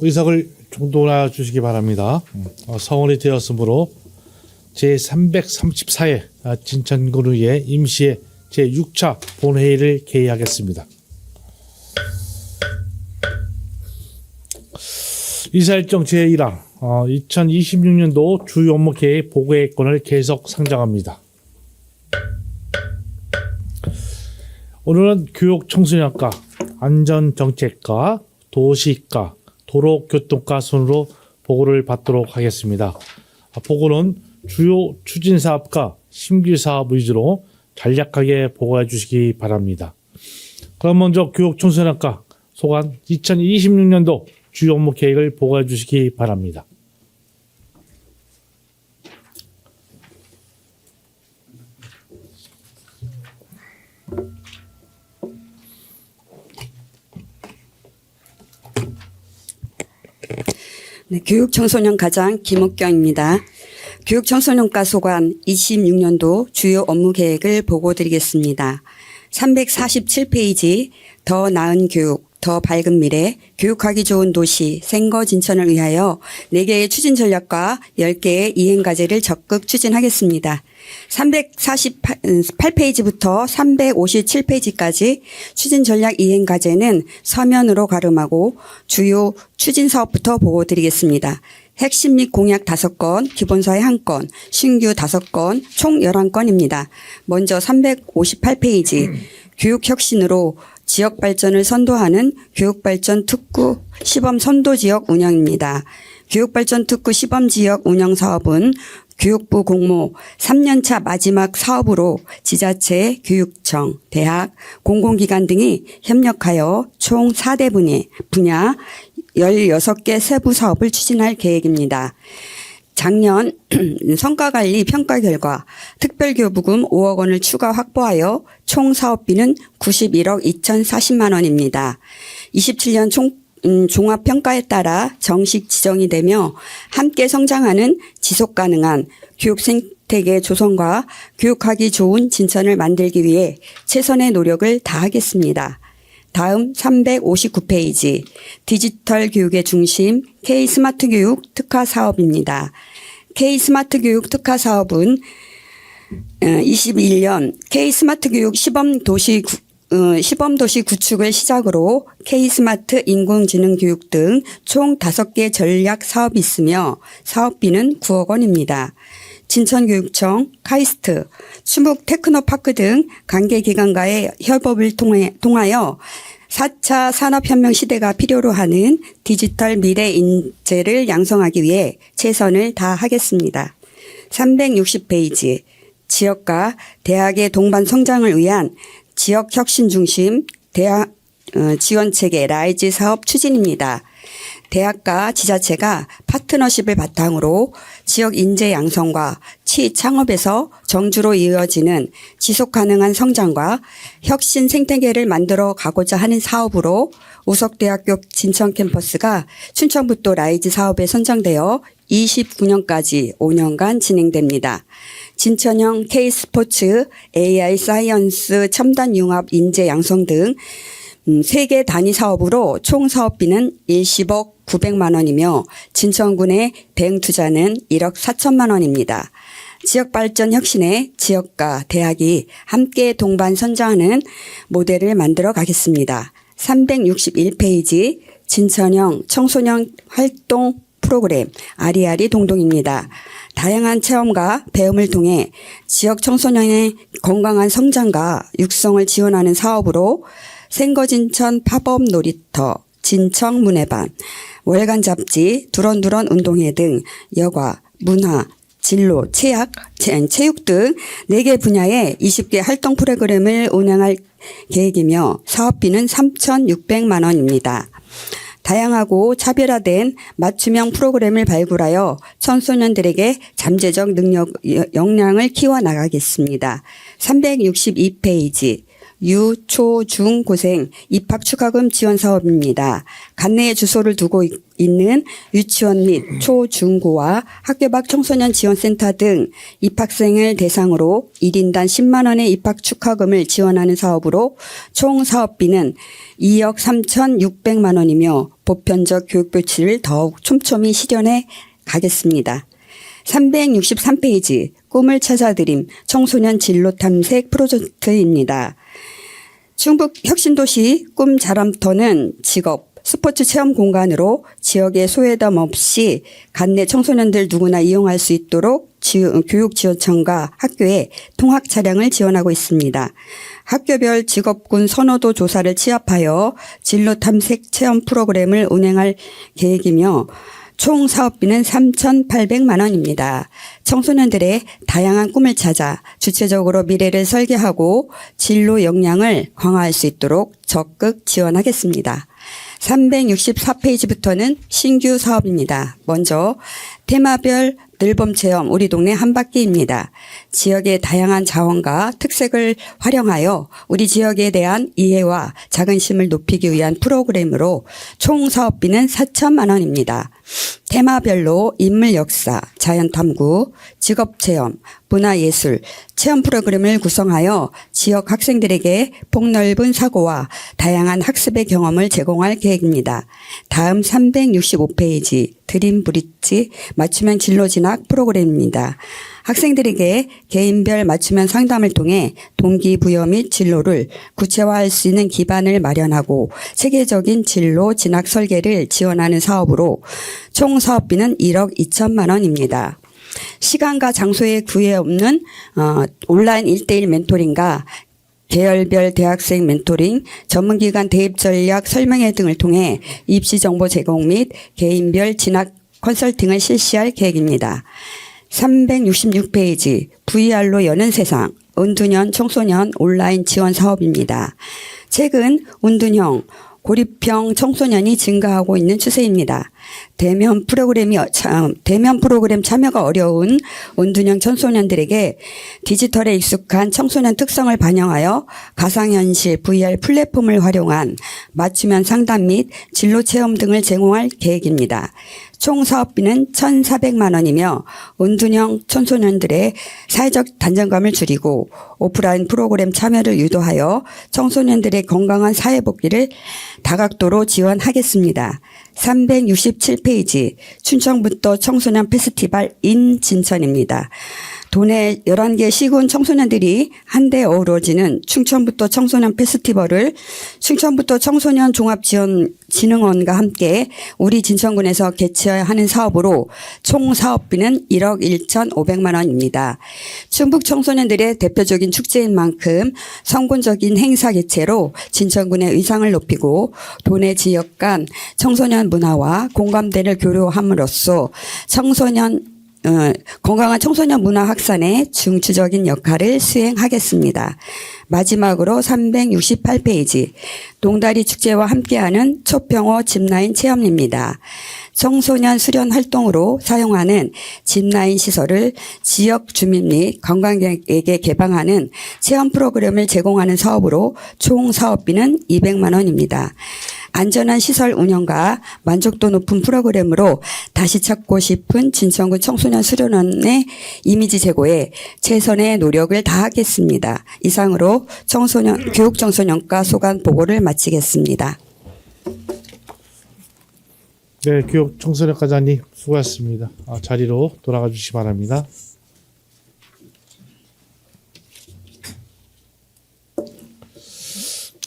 의석을 정돈해 주시기 바랍니다. 성원이 되었으므로 제334회 진천군의회 임시회 제6차 본회의를 개의하겠습니다. 이사일정 제1항 2026년도 주요 업무 계획 보고의권을 계속 상정합니다. 오늘은 교육청소년과 안전정책과 도시과 도로교통과 순으로 보고를 받도록 하겠습니다. 보고는 주요 추진사업과 신규사업 위주로 간략하게 보고해 주시기 바랍니다. 그럼 먼저 교육청소년과 소관 2026년도 주요 업무 계획을 보고해 주시기 바랍니다. 네, 교육청소년과장 김옥경입니다. 교육청소년과 소관 26년도 주요 업무 계획을 보고드리겠습니다. 347페이지 더 나은 교육, 더 밝은 미래, 교육하기 좋은 도시, 생거 진천을 위하여 4개의 추진 전략과 10개의 이행 과제를 적극 추진하겠습니다. 348페이지부터 357페이지까지 추진 전략 이행 과제는 서면으로 가름하고 주요 추진 사업부터 보고드리겠습니다. 핵심 및 공약 5건, 기본사회 1건, 신규 5건, 총 11건입니다. 먼저 358페이지 교육혁신으로 지역 발전을 선도하는 교육발전 특구 시범 선도 지역 운영입니다. 교육발전 특구 시범 지역 운영 사업은 교육부 공모 3년차 마지막 사업으로 지자체, 교육청, 대학, 공공기관 등이 협력하여 총 4대 분야 16개 세부 사업을 추진할 계획입니다. 작년 성과관리 평가 결과 특별교부금 5억 원을 추가 확보하여 총 사업비는 91억 2,040만 원입니다. 27년 종합평가에 따라 정식 지정이 되며 함께 성장하는 지속가능한 교육 생태계 조성과 교육하기 좋은 진천을 만들기 위해 최선의 노력을 다하겠습니다. 다음 359페이지 디지털 교육의 중심 K-스마트 교육 특화 사업입니다. K-스마트 교육 특화 사업은 21년 K-스마트 교육 시범도시 구축을 시작으로 K-스마트 인공지능 교육 등 총 5개 전략 사업이 있으며 사업비는 9억 원입니다. 진천교육청, 카이스트, 추묵 테크노파크 등 관계기관과의 협업을 통하여 4차 산업혁명 시대가 필요로 하는 디지털 미래 인재를 양성하기 위해 최선을 다하겠습니다. 360페이지 지역과 대학의 동반 성장을 위한 지역혁신 중심 대학 지원체계 라이즈 사업 추진입니다. 대학과 지자체가 파트너십을 바탕으로 지역 인재 양성과 취창업에서 정주로 이어지는 지속가능한 성장과 혁신 생태계를 만들어 가고자 하는 사업으로 우석대학교 진천 캠퍼스가 춘천북도 라이즈 사업에 선정되어 29년까지 5년간 진행됩니다. 진천형 K스포츠, AI 사이언스 첨단 융합 인재 양성 등 3개 단위 사업으로 총 사업비는 10억 900만 원이며 진천군의 대응 투자는 1억 4천만 원입니다. 지역 발전 혁신에 지역과 대학이 함께 동반 선정하는 모델을 만들어 가겠습니다. 361페이지 진천형 청소년 활동 프로그램 아리아리 동동입니다. 다양한 체험과 배움을 통해 지역 청소년의 건강한 성장과 육성을 지원하는 사업으로 생거진천 팝업 놀이터, 진청 문해반, 월간 잡지, 두런두런 운동회 등 여가, 문화, 진로, 체육 등 4개 분야의 20개 활동 프로그램을 운영할 계획이며 사업비는 3,600만 원입니다. 다양하고 차별화된 맞춤형 프로그램을 발굴하여 청소년들에게 잠재적 역량을 키워나가겠습니다. 362페이지 유, 초, 중, 고생 입학 축하금 지원 사업입니다. 관내에 주소를 두고 있는 유치원 및 초, 중, 고와 학교 밖 청소년 지원센터 등 입학생을 대상으로 1인당 10만 원의 입학 축하금을 지원하는 사업으로 총 사업비는 2억 3,600만 원이며 보편적 교육 조치를 더욱 촘촘히 실현해 가겠습니다. 363페이지 꿈을 찾아드림 청소년 진로 탐색 프로젝트입니다. 충북 혁신도시 꿈 자람터는 직업, 스포츠 체험 공간으로 지역의 소외감 없이 관내 청소년들 누구나 이용할 수 있도록 교육지원청과 학교에 통학 차량을 지원하고 있습니다. 학교별 직업군 선호도 조사를 취합하여 진로 탐색 체험 프로그램을 운행할 계획이며 총 사업비는 3,800만 원입니다. 청소년들의 다양한 꿈을 찾아 주체적으로 미래를 설계하고 진로 역량을 강화할 수 있도록 적극 지원하겠습니다. 364페이지부터는 신규 사업입니다. 먼저 테마별 늘봄 체험 우리 동네 한 바퀴입니다. 지역의 다양한 자원과 특색을 활용하여 우리 지역에 대한 이해와 자긍심을 높이기 위한 프로그램으로 총 사업비는 4천만 원입니다. 테마별로 인물 역사, 자연 탐구, 직업 체험, 문화예술, 체험 프로그램을 구성하여 지역 학생들에게 폭넓은 사고와 다양한 학습의 경험을 제공할 계획입니다. 다음 365페이지 드림 브릿지 맞춤형 진로 진학 프로그램입니다. 학생들에게 개인별 맞춤형 상담을 통해 동기부여 및 진로를 구체화할 수 있는 기반을 마련하고 체계적인 진로 진학 설계를 지원하는 사업으로 총 사업비는 1억 2천만 원입니다. 시간과 장소에 구애 없는 온라인 1:1 멘토링과 계열별 대학생 멘토링, 전문기관 대입 전략 설명회 등을 통해 입시 정보 제공 및 개인별 진학 컨설팅을 실시할 계획입니다. 366페이지 VR로 여는 세상 은둔형 청소년 온라인 지원 사업입니다. 최근 은둔형 고립형 청소년이 증가하고 있는 추세입니다. 대면 프로그램 참여가 어려운 은둔형 청소년들에게 디지털에 익숙한 청소년 특성을 반영하여 가상현실 VR 플랫폼을 활용한 맞춤형 상담 및 진로 체험 등을 제공할 계획입니다. 총 사업비는 1,400만 원이며 은둔형 청소년들의 사회적 단정감을 줄이고 오프라인 프로그램 참여를 유도하여 청소년들의 건강한 사회 복귀를 다각도로 지원하겠습니다. 367페이지 춘천부터 청소년 페스티벌 인 진천입니다. 도내 11개 시군 청소년들이 한데 어우러지는 충청부터 청소년 페스티벌을 충청부터 청소년 종합지원진흥원과 함께 우리 진천군에서 개최하는 사업으로 총 사업비는 1억 1,500만 원입니다. 충북 청소년들의 대표적인 축제인 만큼 성공적인 행사 개최로 진천군의 위상을 높이고 도내 지역 간 청소년 문화와 공감대를 교류함으로써 건강한 청소년 문화 확산에 중추적인 역할을 수행하겠습니다. 마지막으로 368페이지 동다리 축제와 함께하는 초평호 짚라인 체험입니다. 청소년 수련 활동으로 사용하는 짚라인 시설을 지역 주민 및 관광객에게 개방하는 체험 프로그램을 제공하는 사업으로 총 사업비는 200만 원입니다. 안전한 시설 운영과 만족도 높은 프로그램으로 다시 찾고 싶은 진천군 청소년 수련원의 이미지 제고에 최선의 노력을 다하겠습니다. 이상으로 교육청소년과 소관 보고를 마치겠습니다. 네, 교육청소년과장님 수고하셨습니다. 자리로 돌아가 주시기 바랍니다.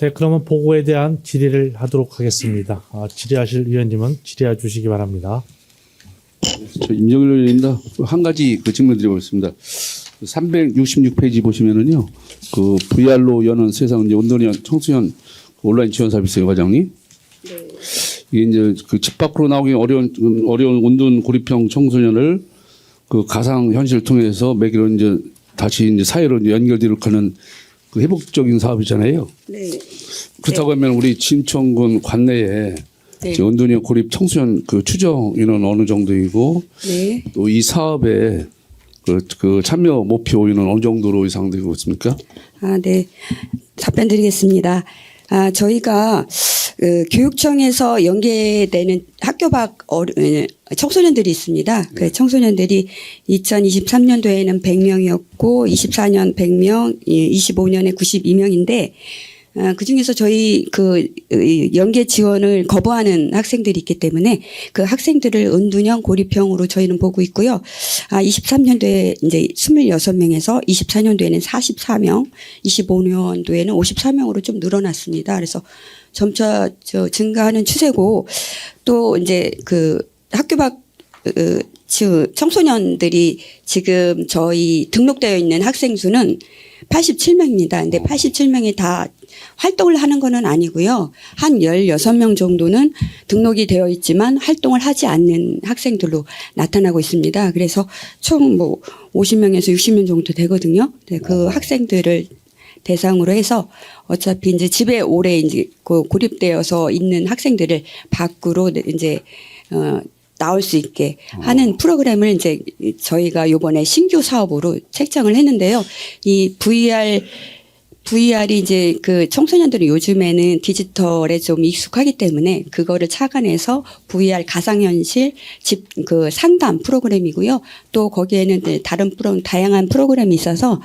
네, 그러면 보고에 대한 질의를 하도록 하겠습니다. 질의하실 위원님은 질의해 주시기 바랍니다. 저 임정일 의원입니다. 한 가지 질문 드리겠습니다. 366페이지 보시면은요, 그 VR로 여는 세상 이제 온도년 청소년 온라인 지원 서비스요, 과장님. 네. 이게 이제 그 집 밖으로 나오기 어려운 온둔 고립형 청소년을 그 가상 현실을 통해서 매기로 이제 다시 이제 사회로 연결되도록 하는 그 회복적인 사업이잖아요. 네. 그렇다고 하면 우리 진천군 관내에 네. 은둔형 고립 청소년 그 추정 인원 어느 정도이고 네. 또 이 사업에 그 참여 목표 인원 어느 정도로 예상되고 있습니까? 네. 답변드리겠습니다. 저희가 교육청에서 연계되는 학교 밖 청소년들이 있습니다. 그 청소년들이 2023년도에는 100명이었고 24년 100명, 25년에 92명인데 그 중에서 저희 연계 지원을 거부하는 학생들이 있기 때문에 그 학생들을 은둔형 고립형으로 저희는 보고 있고요. 23년도에 이제 26명에서 24년도에는 44명, 25년도에는 54명으로 좀 늘어났습니다. 그래서 점차 증가하는 추세고 또 이제 학교 밖 청소년들이 지금 저희 등록되어 있는 학생 수는 87명입니다. 근데 87명이 다 활동을 하는 거는 아니고요. 한 16명 정도는 등록이 되어 있지만 활동을 하지 않는 학생들로 나타나고 있습니다. 그래서 총 50명에서 60명 정도 되거든요. 네, 그 학생들을 대상으로 해서 어차피 이제 집에 오래 이제 고립되어서 있는 학생들을 밖으로 이제 나올 수 있게 하는 프로그램을 이제 저희가 요번에 신규 사업으로 책정을 했는데요. 이 VR이 이제 청소년들은 요즘에는 디지털에 좀 익숙하기 때문에 그거를 착안해서 VR 가상현실 상담 프로그램이고요. 또 거기에는 다른 다양한 프로그램이 있어서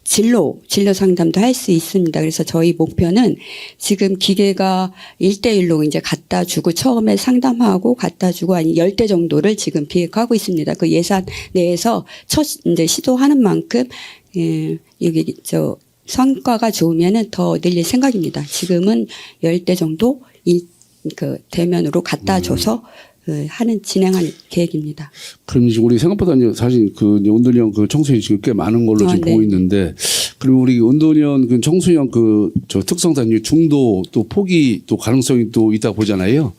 진로 상담도 할 수 있습니다. 그래서 저희 목표는 지금 기계가 1대1로 이제 갖다 주고 처음에 상담하고 갖다 주고 한 10대 정도를 지금 기획하고 있습니다. 그 예산 내에서 이제 시도하는 만큼 여기 성과가 좋으면은 더 늘릴 생각입니다. 지금은 10대 정도 대면으로 갖다 줘서 진행할 계획입니다. 그럼 이제 우리 생각보다 이제 사실 은둔형 청소년이 지금 꽤 많은 걸로 지금 네. 보고 있는데, 그리고 우리 은둔형 청소년 특성상 중도 또 포기 또 가능성이 또 있다 보잖아요.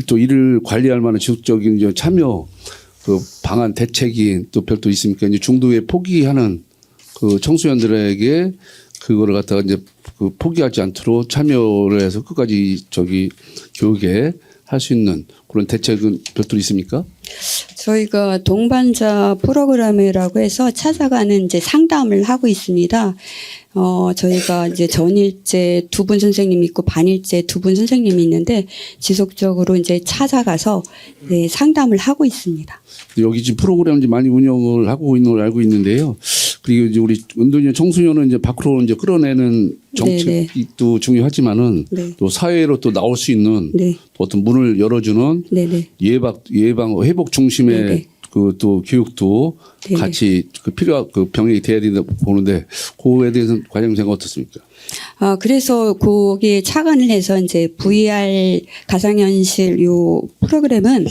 또 이를 관리할 만한 지속적인 이제 참여 방안 대책이 또 별도 있습니까? 이제 중도에 포기하는 청소년들에게 그거를 갖다가 이제 포기하지 않도록 참여를 해서 끝까지 교육에 할 수 있는 그런 대책은 별도로 있습니까? 저희가 동반자 프로그램이라고 해서 찾아가는 이제 상담을 하고 있습니다. 저희가 이제 전일제 2분 선생님이 있고 반일제 2분 선생님이 있는데 지속적으로 이제 찾아가서 상담을 하고 있습니다. 여기 지금 프로그램 이제 많이 운영을 하고 있는 걸 알고 있는데요. 그리고 이제 우리 은둔형 청소년은 이제 밖으로 이제 끌어내는 정책이 또 중요하지만은 또 사회로 또 나올 수 있는 어떤 문을 열어주는 예방 회복 중심의 또 교육도 같이 필요한 병행이 돼야 된다 보는데 그거에 대해서는 과장님 생각 어떻습니까? 그래서 거기에 착안을 해서 이제 VR 가상현실 요 프로그램은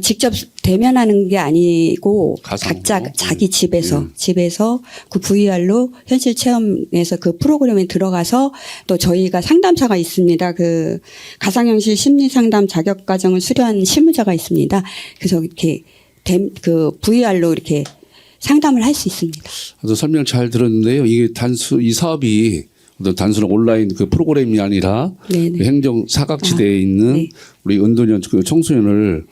직접 대면하는 게 아니고 각자 자기 집에서 그 VR로 현실 체험에서 그 프로그램에 들어가서 또 저희가 상담사가 있습니다. 가상현실 심리상담 자격과정을 수료한 실무자가 있습니다. 그래서 이렇게 VR로 이렇게 상담을 할 수 있습니다. 아주 설명 잘 들었는데요. 이게 이 사업이 어떤 단순한 온라인 프로그램이 아니라 행정 사각지대에 있는 우리 은둔형 청소년을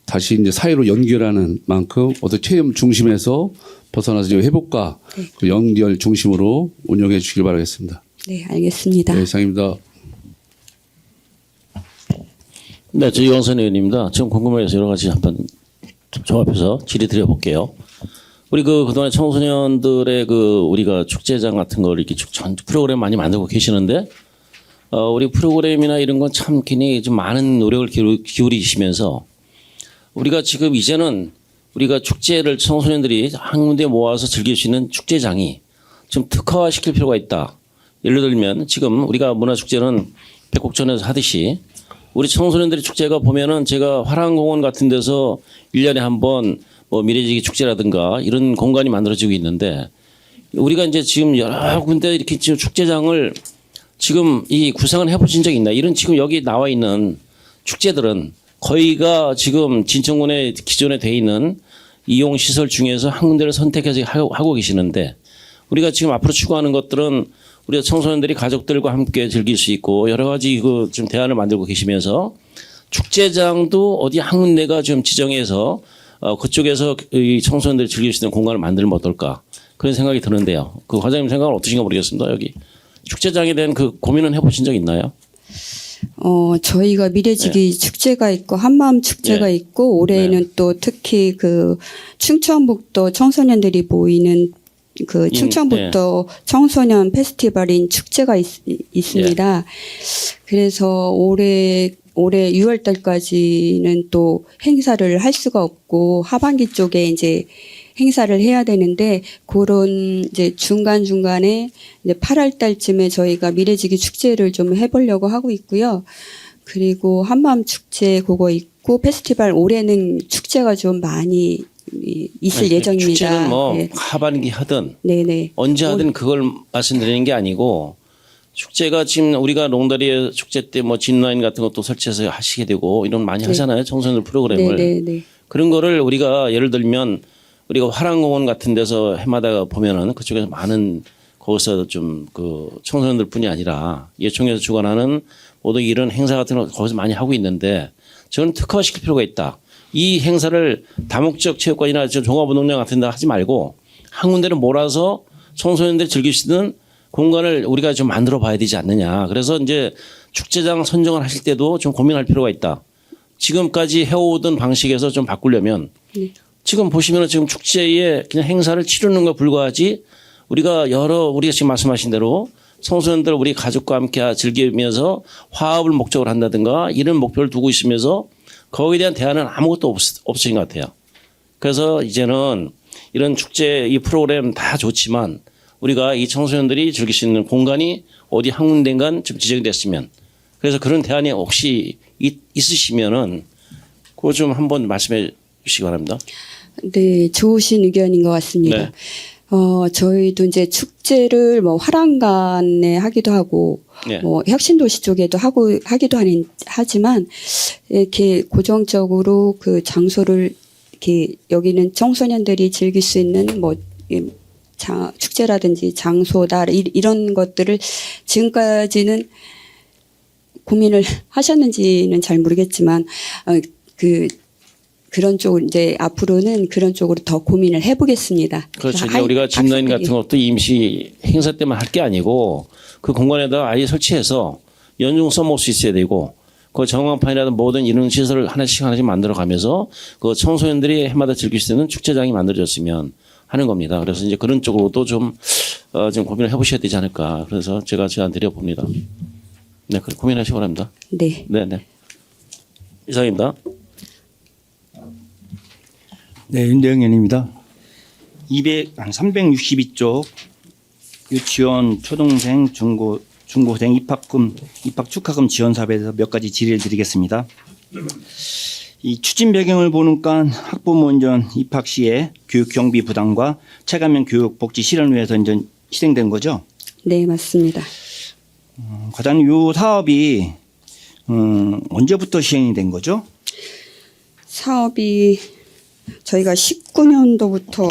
다시 이제 사회로 연결하는 만큼 어떤 체험 중심에서 벗어나서 회복과 연결 중심으로 운영해 주시길 바라겠습니다. 네, 알겠습니다. 네, 이상입니다. 네, 저 이광선 의원입니다. 지금 궁금해서 여러 가지 한번 종합해서 질의 드려볼게요. 우리 그동안에 청소년들의 우리가 축제장 같은 걸 이렇게 프로그램 많이 만들고 계시는데, 우리 프로그램이나 이런 건 참 굉장히 좀 많은 노력을 기울이시면서 우리가 지금 이제는 우리가 축제를 청소년들이 한 군데 모아서 즐길 수 있는 축제장이 좀 특화시킬 필요가 있다. 예를 들면 지금 우리가 문화축제는 백곡전에서 하듯이 우리 청소년들의 축제가 보면은 제가 화랑공원 같은 데서 1년에 한 번 미래지기 축제라든가 이런 공간이 만들어지고 있는데 우리가 이제 지금 여러 군데 이렇게 지금 축제장을 지금 이 구상을 해보신 적이 있나? 이런 지금 여기 나와 있는 축제들은 거의가 지금 진천군에 기존에 돼 있는 이용 시설 중에서 한 군데를 선택해서 하고 계시는데 우리가 지금 앞으로 추구하는 것들은 우리가 청소년들이 가족들과 함께 즐길 수 있고 여러 가지 좀 대안을 만들고 계시면서 축제장도 어디 한 군데가 좀 지정해서 그쪽에서 이 청소년들이 즐길 수 있는 공간을 만들면 어떨까 그런 생각이 드는데요. 그 과장님 생각은 어떠신가 모르겠습니다. 여기 축제장에 대한 그 고민은 해보신 적 있나요? 저희가 미래지기 축제가 있고 한마음 축제가 네. 있고 올해는 또 특히 그 충청북도 청소년들이 모이는 그 충청북도 청소년 페스티벌인 축제가 있습니다. 그래서 올해 6월 달까지는 또 행사를 할 수가 없고 하반기 쪽에 이제 행사를 해야 되는데 그런 이제 중간중간에 이제 8월 달쯤에 저희가 미래지기 축제를 좀 해보려고 하고 있고요. 그리고 한마음 축제 그거 있고 페스티벌 올해는 축제가 좀 많이 있을 예정입니다. 축제는 뭐 네. 하반기 하든 네네. 언제 하든 그걸 말씀드리는 게 아니고 축제가 지금 우리가 롱다리의 축제 때 뭐 진라인 같은 것도 설치해서 하시게 되고 이런 많이 하잖아요. 청소년 프로그램을. 네네네. 그런 거를 우리가 예를 들면 우리가 화랑공원 같은 데서 해마다 보면은 그쪽에서 많은 거기서 좀 그 청소년들뿐이 아니라 예총에서 주관하는 모든 이런 행사 같은 거 거기서 많이 하고 있는데 저는 특화시킬 필요가 있다. 이 행사를 다목적 체육관이나 종합운동장 같은 데 하지 말고 한 군데를 몰아서 청소년들이 즐길 수 있는 공간을 우리가 좀 만들어 봐야 되지 않느냐. 그래서 이제 축제장 선정을 하실 때도 좀 고민할 필요가 있다. 지금까지 해오던 방식에서 좀 바꾸려면 지금 보시면 지금 축제에 그냥 행사를 치르는 거 불과하지 우리가 우리가 지금 말씀하신 대로 청소년들 우리 가족과 함께 즐기면서 화합을 목적으로 한다든가 이런 목표를 두고 있으면서 거기에 대한 대안은 아무것도 없으신 것 같아요. 그래서 이제는 이런 축제 이 프로그램 다 좋지만 우리가 이 청소년들이 즐길 수 있는 공간이 어디 한 군데인가 좀 지정됐으면 그래서 그런 대안이 혹시 있으시면은 그거 좀 한번 말씀해 주시기 바랍니다. 네, 좋으신 의견인 것 같습니다. 네. 저희도 이제 축제를 뭐 화랑간에 하기도 하고, 네. 뭐 혁신도시 쪽에도 하기도 하지만, 이렇게 고정적으로 그 장소를, 이렇게 여기는 청소년들이 즐길 수 있는 뭐, 축제라든지 장소다, 이런 것들을 지금까지는 고민을 하셨는지는 잘 모르겠지만, 그런 쪽을 이제 앞으로는 그런 쪽으로 더 고민을 해보겠습니다. 그렇죠. 이제 우리가 진라인 같은 것도 임시 행사 때만 할 게 아니고 그 공간에다가 아예 설치해서 연중 써먹을 수 있어야 되고 그 정황판이라든 모든 이런 시설을 하나씩 만들어가면서 그 청소년들이 해마다 즐길 수 있는 축제장이 만들어졌으면 하는 겁니다. 그래서 이제 그런 쪽으로도 좀 고민을 해보셔야 되지 않을까. 그래서 제가 제안 드려봅니다. 네, 고민하시기 바랍니다. 네. 네. 이상입니다. 네, 윤대영 의원입니다. 362쪽 유치원 초등생 중고생 입학 축하금 지원 사업에서 몇 가지 질의를 드리겠습니다. 이 추진 배경을 보니까 학부모 인전 입학 시에 교육 경비 부담과 체감형 교육 복지 실현을 위해서 이제 실행된 거죠. 네, 맞습니다. 과장님, 이 사업이 언제부터 시행이 된 거죠? 사업이 저희가 19년도부터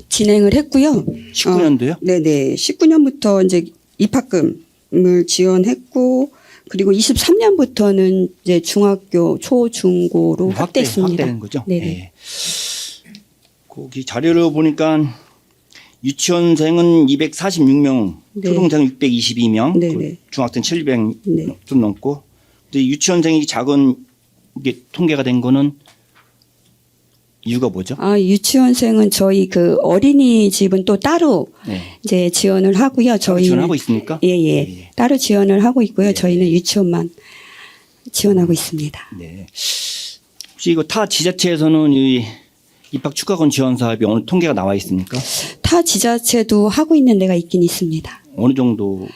진행을 했고요. 19년도요? 네네. 19년부터 이제 입학금을 지원했고, 그리고 23년부터는 이제 중학교, 초, 중고로 확대했습니다. 확대된 거죠? 네네. 네. 거기 자료를 보니까 유치원생은 246명, 네. 초등생은 622명, 네네. 중학생 700 네. 좀 넘고. 근데 유치원생이 작은 이게 통계가 된 거는 이유가 뭐죠? 유치원생은 저희 그 어린이집은 또 따로 네. 이제 지원을 하고요. 저희 지원하고 있습니까? 예. 따로 지원을 하고 있고요. 저희는 유치원만 지원하고 있습니다. 네. 혹시 이거 타 지자체에서는 이 입학 축하금 지원 사업이 어느 통계가 나와 있습니까? 타 지자체도 하고 있는 데가 있긴 있습니다. 어느 정도?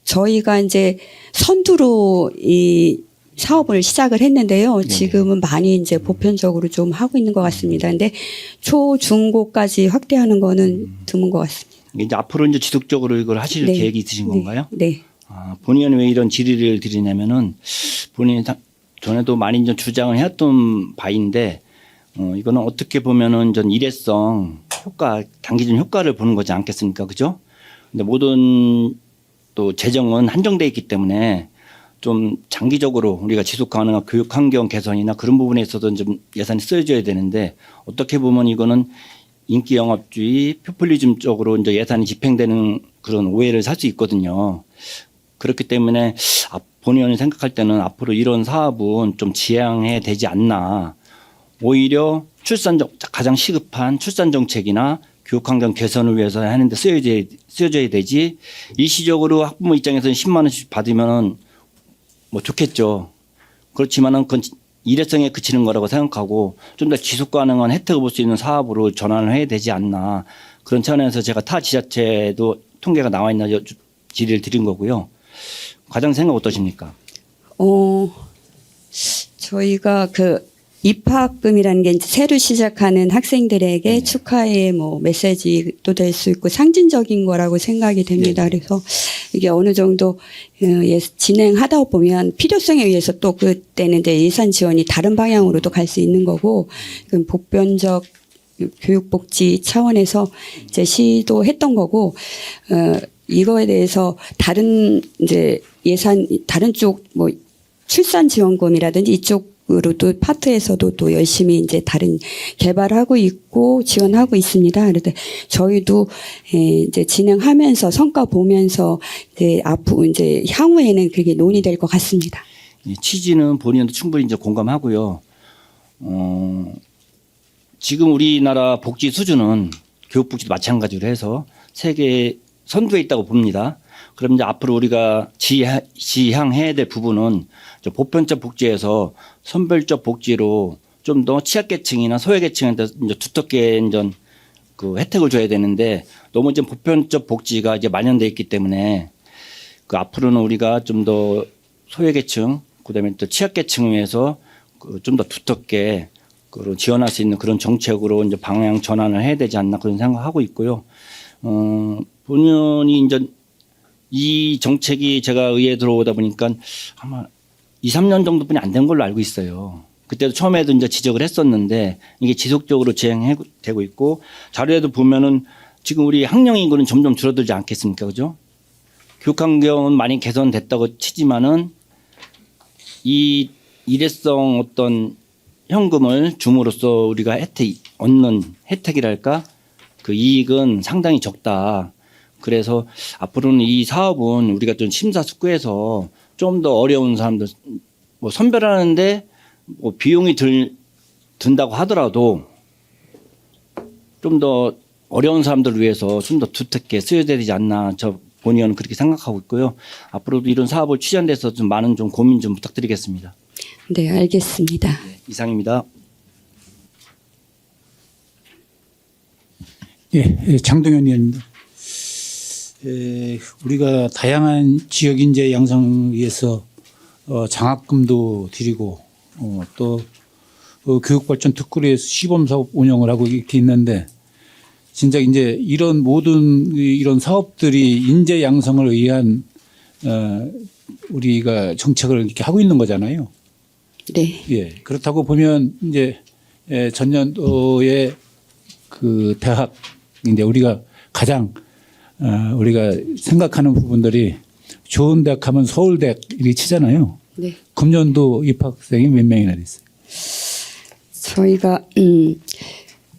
저희가 이제 선두로 이 사업을 시작을 했는데요. 지금은 많이 이제 보편적으로 좀 하고 있는 것 같습니다. 근데 초, 중고까지 확대하는 거는 드문 것 같습니다. 이제 앞으로 이제 지속적으로 이걸 하실 네. 계획이 있으신 건가요? 네. 본인은 왜 이런 질의를 드리냐면은 본인이 전에도 많이 좀 주장을 해왔던 바인데 이거는 어떻게 보면은 전 일회성 효과, 단기적 효과를 보는 거지 않겠습니까? 그죠? 근데 모든 또 재정은 한정돼 있기 때문에 좀 장기적으로 우리가 지속 가능한 교육 환경 개선이나 그런 부분에 있어서 좀 예산이 쓰여져야 되는데 어떻게 보면 이거는 인기 영합주의, 포퓰리즘 쪽으로 이제 예산이 집행되는 그런 오해를 살 수 있거든요. 그렇기 때문에 본의원이 생각할 때는 앞으로 이런 사업은 좀 지양해야 되지 않나. 오히려 가장 시급한 출산 정책이나 교육 환경 개선을 위해서 하는데 쓰여져야 되지. 일시적으로 학부모 입장에서는 10만 원씩 받으면은 뭐 좋겠죠. 그렇지만은 그건 일회성에 그치는 거라고 생각하고 좀 더 지속 가능한 혜택을 볼 수 있는 사업으로 전환을 해야 되지 않나. 그런 차원에서 제가 타 지자체도 통계가 나와 있나 질의를 드린 거고요. 과장 생각 어떠십니까? 저희가 그 입학금이라는 게 이제 새로 시작하는 학생들에게 축하의 뭐 메시지도 될 수 있고 상징적인 거라고 생각이 됩니다. 그래서 이게 어느 정도 진행하다 보면 필요성에 의해서 또 그때는 이제 예산 지원이 다른 방향으로도 갈 수 있는 거고 보편적 교육복지 차원에서 이제 시도했던 거고 이거에 대해서 다른 이제 예산 다른 쪽 뭐 출산 지원금이라든지 이쪽으로도 파트에서도 또 열심히 이제 다른 개발하고 있고 지원하고 있습니다. 그런데 저희도 이제 진행하면서 성과 보면서 이제 앞으로 이제 향후에는 그게 논의될 것 같습니다. 취지는 본인도 충분히 이제 공감하고요. 지금 우리나라 복지 수준은 교육복지도 마찬가지로 해서 세계 선두에 있다고 봅니다. 그럼 이제 앞으로 우리가 지향해야 될 부분은 보편적 복지에서 선별적 복지로 좀 더 취약계층이나 소외계층한테 이제 두텁게 이제 그 혜택을 줘야 되는데 너무 이제 보편적 복지가 이제 만연돼 있기 때문에 그 앞으로는 우리가 좀 더 소외계층 그다음에 또 취약계층을 위해서 좀 더 두텁게 그 지원할 수 있는 그런 정책으로 이제 방향 전환을 해야 되지 않나 그런 생각하고 있고요. 본연이 이제 이 정책이 제가 의회에 들어오다 보니까 아마 2, 3년 정도뿐이 안 된 걸로 알고 있어요. 그때도 처음에도 이제 지적을 했었는데 이게 지속적으로 진행되고 있고 자료에도 보면은 지금 우리 학령 인구는 점점 줄어들지 않겠습니까? 그죠? 교육 환경은 많이 개선됐다고 치지만은 이 일회성 어떤 현금을 줌으로써 우리가 얻는 혜택이랄까 그 이익은 상당히 적다. 그래서 앞으로는 이 사업은 우리가 좀 심사숙고해서 좀 더 어려운 사람들 뭐 선별하는데 뭐 비용이 든다고 하더라도 좀 더 어려운 사람들을 위해서 좀 더 두텁게 쓰여야 되지 않나 저 본의원은 그렇게 생각하고 있고요. 앞으로도 이런 사업을 추진돼서 좀 많은 좀 고민 좀 부탁드리겠습니다. 네, 알겠습니다. 네, 이상입니다. 예, 장동현 의원입니다. 우리가 다양한 지역 인재 양성을 위해서 장학금도 드리고 또 교육발전 특구리에서 시범사업 운영을 하고 이렇게 있는데 진짜 이제 이런 모든 이런 사업들이 인재 양성을 위한 우리가 정책을 이렇게 하고 있는 거잖아요. 네. 예. 그렇다고 보면 이제 전년도에 그 대학 이제 우리가 가장 우리가 생각하는 부분들이 좋은 대학 하면 서울대학 이렇게 치잖아요. 네. 금년도 입학생이 몇 명이나 됐어요? 저희가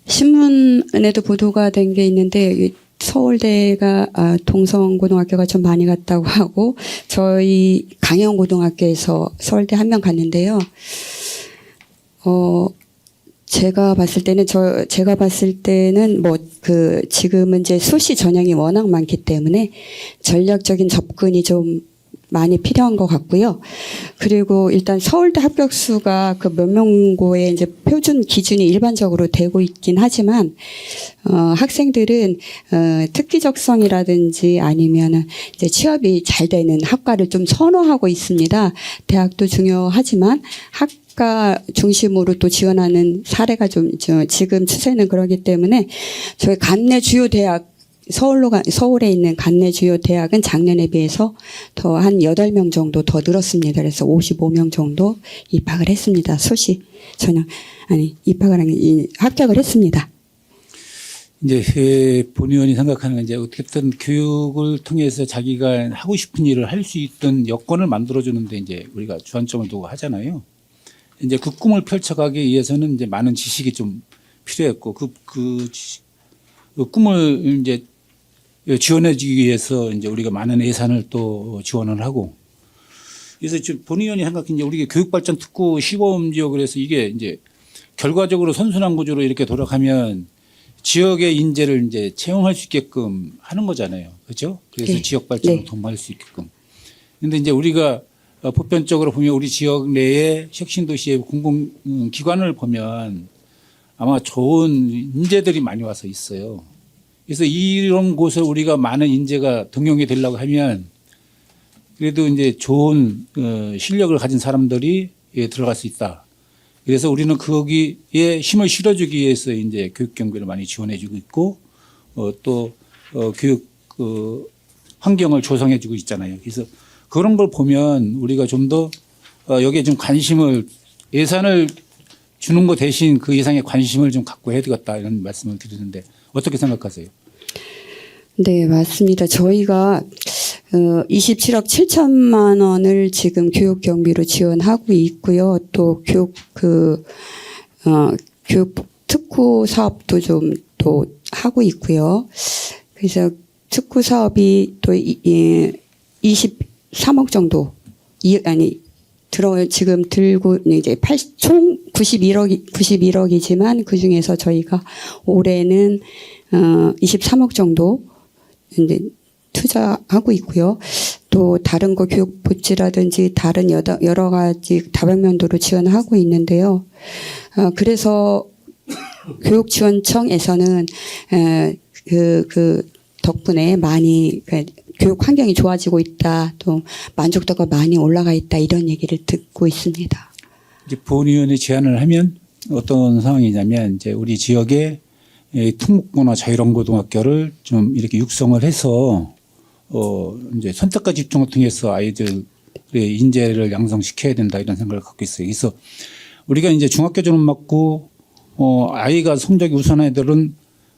신문에도 보도가 된 게 있는데 서울대가 동성고등학교가 좀 많이 갔다고 하고 저희 강영고등학교에서 서울대 한 명 갔는데요. 제가 봤을 때는 뭐 지금은 이제 수시 전형이 워낙 많기 때문에 전략적인 접근이 좀 많이 필요한 것 같고요. 그리고 일단 서울대 합격수가 그 몇 명고에 이제 표준 기준이 일반적으로 되고 있긴 하지만 학생들은 특기적성이라든지 아니면은 이제 취업이 잘 되는 학과를 좀 선호하고 있습니다. 대학도 중요하지만 학과 중심으로 또 지원하는 사례가 좀 지금 추세는 그러기 때문에 저희 관내 주요 대학 서울에 있는 관내 주요 대학은 작년에 비해서 더 한 8명 정도 더 늘었습니다. 그래서 55명 정도 입학을 했습니다. 합격을 했습니다. 이제 본 의원이 생각하는 건 이제 어떻게든 교육을 통해서 자기가 하고 싶은 일을 할 수 있던 여건을 만들어주는데 이제 우리가 주안점을 두고 하잖아요. 이제 그 꿈을 펼쳐가기 위해서는 이제 많은 지식이 좀 필요했고 그 그 꿈을 이제 지원해주기 위해서 이제 우리가 많은 예산을 또 지원을 하고, 그래서 지금 본의원이 생각해 이제 우리가 교육발전 특구 시범 지역을 해서 이게 이제 결과적으로 선순환 구조로 이렇게 돌아가면 지역의 인재를 이제 채용할 수 있게끔 하는 거잖아요. 그렇죠? 그래서 네. 지역 발전을 네. 도모할 수 있게끔. 근데 이제 우리가 보편적으로 보면 우리 지역 내에 혁신도시의 공공기관을 보면 아마 좋은 인재들이 많이 와서 있어요. 그래서 이런 곳을 우리가 많은 인재가 등용이 되려고 하면 그래도 이제 좋은 실력을 가진 사람들이 들어갈 수 있다. 그래서 우리는 거기에 힘을 실어주기 위해서 이제 교육 경비를 많이 지원해주고 있고 또 교육 환경을 조성해주고 있잖아요. 그래서 그런 걸 보면 우리가 좀 더 여기에 좀 관심을 예산을 주는 것 대신 그 이상의 관심을 좀 갖고 해야 되겠다 이런 말씀을 드리는데 어떻게 생각하세요? 네, 맞습니다. 저희가 27억 7천만 원을 지금 교육 경비로 지원하고 있고요. 또 교육 특구 사업도 좀 또 하고 있고요. 그래서 특구 사업이 또 23억 정도 지금 들고 이제 총 91억이지만 그 중에서 저희가 올해는 23억 정도 이제 투자하고 있고요. 또 다른 거 교육 복지라든지 다른 여러 가지 다방면도로 지원하고 있는데요. 그래서 교육지원청에서는 그 덕분에 많이 교육 환경이 좋아지고 있다, 또 만족도가 많이 올라가 있다 이런 얘기를 듣고 있습니다. 이제 본의원이 제안을 하면 어떤 상황이냐면 이제 우리 지역에 특목고나 자율원고등학교를 좀 이렇게 육성을 해서 이제 선택과 집중을 통해서 아이들의 인재를 양성시켜야 된다 이런 생각을 갖고 있어요. 그래서 우리가 이제 중학교 졸업 맞고 아이가 성적이 우수한 애들은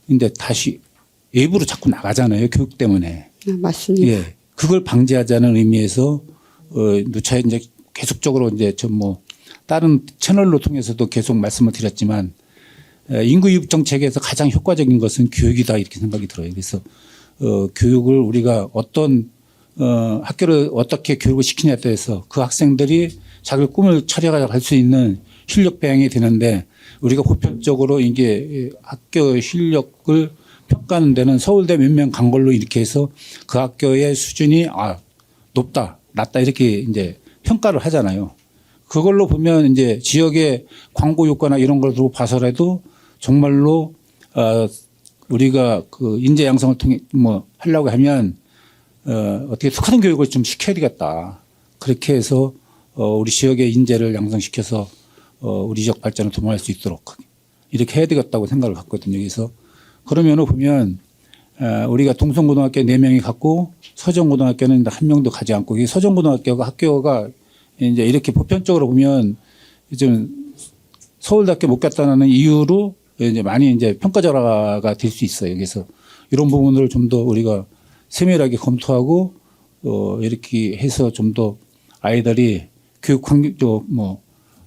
이제 다시 외부로 자꾸 나가잖아요. 교육 때문에. 맞습니다. 예. 그걸 방지하자는 의미에서 누차 이제 계속적으로 이제 다른 채널로 통해서도 계속 말씀을 드렸지만 인구 유입 정책에서 가장 효과적인 것은 교육이다 이렇게 생각이 들어요. 그래서 교육을 우리가 어떤 학교를 어떻게 교육을 시키냐에 따라서 그 학생들이 자기 꿈을 차려갈 수 있는 실력 배양이 되는데 우리가 보편적으로 이게 학교 실력을 평가하는 데는 서울대 몇 명 간 걸로 이렇게 해서 그 학교의 수준이 높다, 낮다 이렇게 이제 평가를 하잖아요. 그걸로 보면 이제 지역의 광고 효과나 이런 걸 두고 봐서라도 정말로 우리가 그 인재 양성을 통해 하려고 하면 어떻게 특화된 교육을 좀 시켜야 되겠다. 그렇게 해서 우리 지역의 인재를 양성시켜서 우리 지역 발전을 도모할 수 있도록 이렇게 해야 되겠다고 생각을 갖거든요. 그래서 그러면은 보면 우리가 동성고등학교 4명이 갔고 서정고등학교는 1명도 가지 않고 이 서정고등학교가 이제 이렇게 보편적으로 보면 좀 서울대학교 못 갔다는 이유로 이제 많이 이제 평가절하가 될 수 있어요. 그래서 이런 부분을 좀 더 우리가 세밀하게 검토하고 이렇게 해서 좀 더 아이들이 교육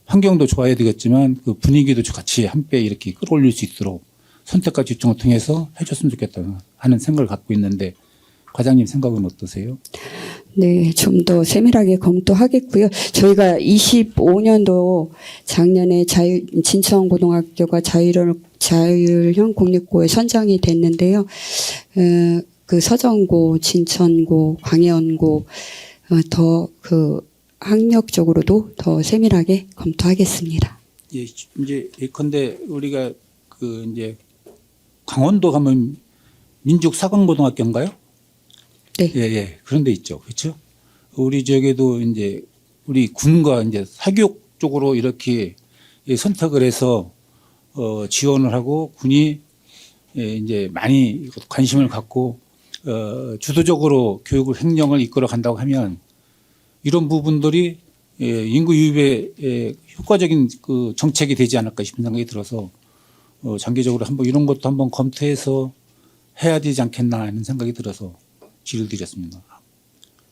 환경도 좋아야 되겠지만 그 분위기도 같이 함께 이렇게 끌어올릴 수 있도록 선택과 집중을 통해서 해줬으면 좋겠다 하는 생각을 갖고 있는데 과장님 생각은 어떠세요? 네, 좀 더 세밀하게 검토하겠고요. 저희가 25년도 작년에 진천고등학교가 자율형 공립고에 선정이 됐는데요. 그 서정고, 진천고, 광해원고 더 그 학력적으로도 더 세밀하게 검토하겠습니다. 예, 이제 예컨대 우리가 그 이제 강원도 가면 민족사관고등학교인가요? 네. 예. 그런 데 있죠. 그렇죠? 우리 지역에도 이제 우리 군과 이제 사교육 쪽으로 이렇게 선택을 해서 지원을 하고 군이 이제 많이 관심을 갖고 주도적으로 교육을 행정을 이끌어 간다고 하면 이런 부분들이 인구 유입에 효과적인 그 정책이 되지 않을까 싶은 생각이 들어서 장기적으로 한번 이런 것도 한번 검토해서 해야 되지 않겠나 하는 생각이 들어서 질의를 드렸습니다.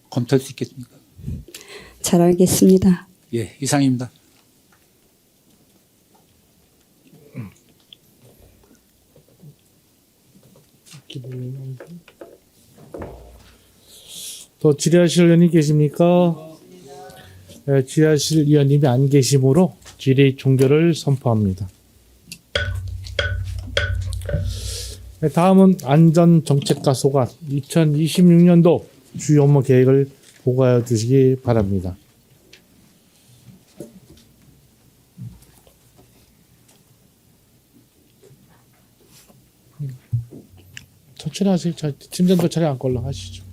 검토할 수 있겠습니까? 잘 알겠습니다. 예, 이상입니다. 또 질의하실 의원님 계십니까? 네, 질의하실 의원님이 안 계시므로 질의 종결을 선포합니다. 네, 다음은 안전정책과 소관 2026년도 주요 업무 계획을 보고하여 주시기 바랍니다. 천천히 하세요. 팀장도 차례 안 걸러 하시죠.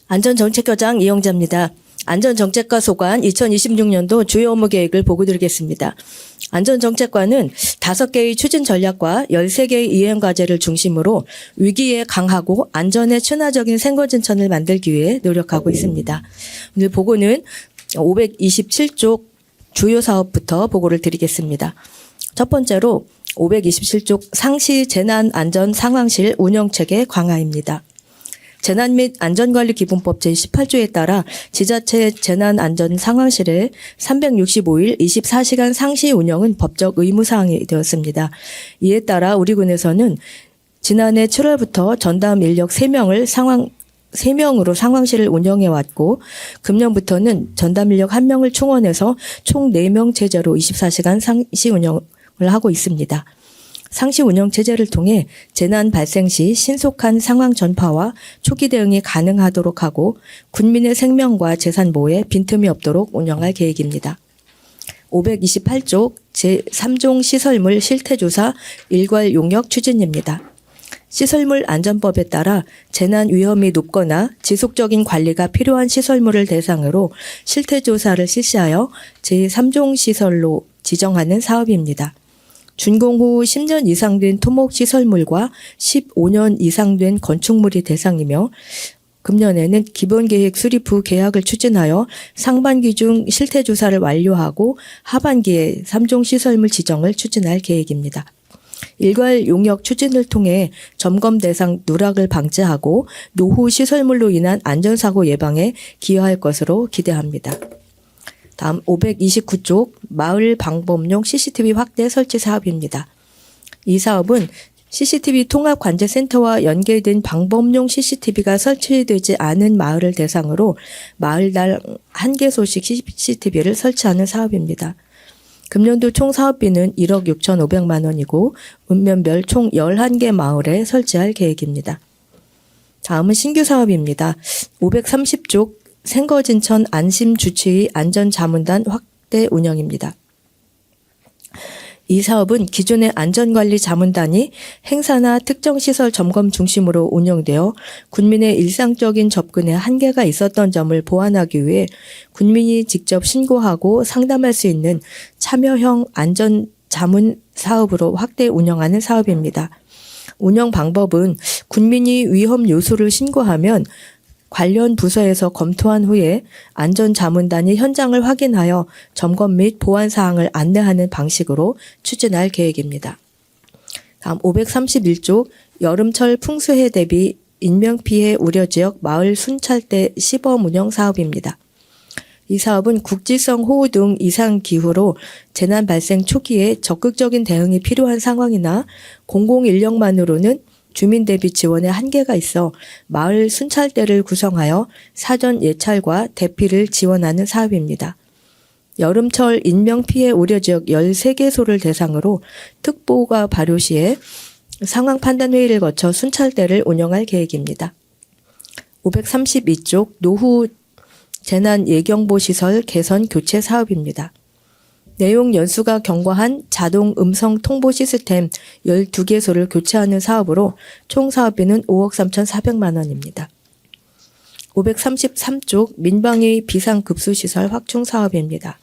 안전정책과장 이영자입니다. 안전정책과 소관 2026년도 주요 업무 계획을 보고드리겠습니다. 안전정책과는 5개의 추진 전략과 13개의 이행 과제를 중심으로 위기에 강하고 안전에 친화적인 생활진천을 만들기 위해 노력하고 있습니다. 오늘 보고는 527쪽 주요 사업부터 보고를 드리겠습니다. 첫 번째로 527쪽 상시 재난안전 상황실 운영체계 강화입니다. 재난 및 안전관리기본법 제18조에 따라 지자체 재난안전상황실의 365일 24시간 상시 운영은 법적 의무사항이 되었습니다. 이에 따라 우리 군에서는 지난해 7월부터 전담 인력 3명으로 상황실을 운영해 왔고 금년부터는 전담 인력 1명을 충원해서 총 4명 체제로 24시간 상시 운영을 하고 있습니다. 상시 운영 체제를 통해 재난 발생 시 신속한 상황 전파와 초기 대응이 가능하도록 하고 군민의 생명과 재산 보호에 빈틈이 없도록 운영할 계획입니다. 528쪽 제3종 시설물 실태조사 일괄 용역 추진입니다. 시설물 안전법에 따라 재난 위험이 높거나 지속적인 관리가 필요한 시설물을 대상으로 실태조사를 실시하여 제3종 시설로 지정하는 사업입니다. 준공 후 10년 이상 된 토목시설물과 15년 이상 된 건축물이 대상이며 금년에는 기본계획 수립 후 계약을 추진하여 상반기 중 실태조사를 완료하고 하반기에 3종 시설물 지정을 추진할 계획입니다. 일괄 용역 추진을 통해 점검 대상 누락을 방지하고 노후 시설물로 인한 안전사고 예방에 기여할 것으로 기대합니다. 다음 529쪽 마을 방범용 CCTV 확대 설치 사업입니다. 이 사업은 CCTV 통합관제센터와 연계된 방범용 CCTV가 설치되지 않은 마을을 대상으로 마을당 1개소씩 CCTV를 설치하는 사업입니다. 금년도 총 사업비는 1억 6,500만 원이고 읍면별 총 11개 마을에 설치할 계획입니다. 다음은 신규 사업입니다. 530쪽 생거진천 안심주치의 안전자문단 확대 운영입니다. 이 사업은 기존의 안전관리 자문단이 행사나 특정 시설 점검 중심으로 운영되어 군민의 일상적인 접근에 한계가 있었던 점을 보완하기 위해 군민이 직접 신고하고 상담할 수 있는 참여형 안전자문 사업으로 확대 운영하는 사업입니다. 운영 방법은 군민이 위험 요소를 신고하면 관련 부서에서 검토한 후에 안전자문단이 현장을 확인하여 점검 및 보완 사항을 안내하는 방식으로 추진할 계획입니다. 다음 531쪽 여름철 풍수해 대비 인명피해 우려지역 마을 순찰대 시범 운영 사업입니다. 이 사업은 국지성 호우 등 이상기후로 재난 발생 초기에 적극적인 대응이 필요한 상황이나 공공인력만으로는 주민 대비 지원에 한계가 있어 마을 순찰대를 구성하여 사전 예찰과 대피를 지원하는 사업입니다. 여름철 인명피해 우려지역 13개소를 대상으로 특보가 발효 시에 상황 판단 회의를 거쳐 순찰대를 운영할 계획입니다. 532쪽 노후 재난 예경보 시설 개선 교체 사업입니다. 내용 연수가 경과한 자동 음성 통보 시스템 12개소를 교체하는 사업으로 총 사업비는 5억 3,400만 원입니다. 533쪽 민방위 비상급수시설 확충 사업입니다.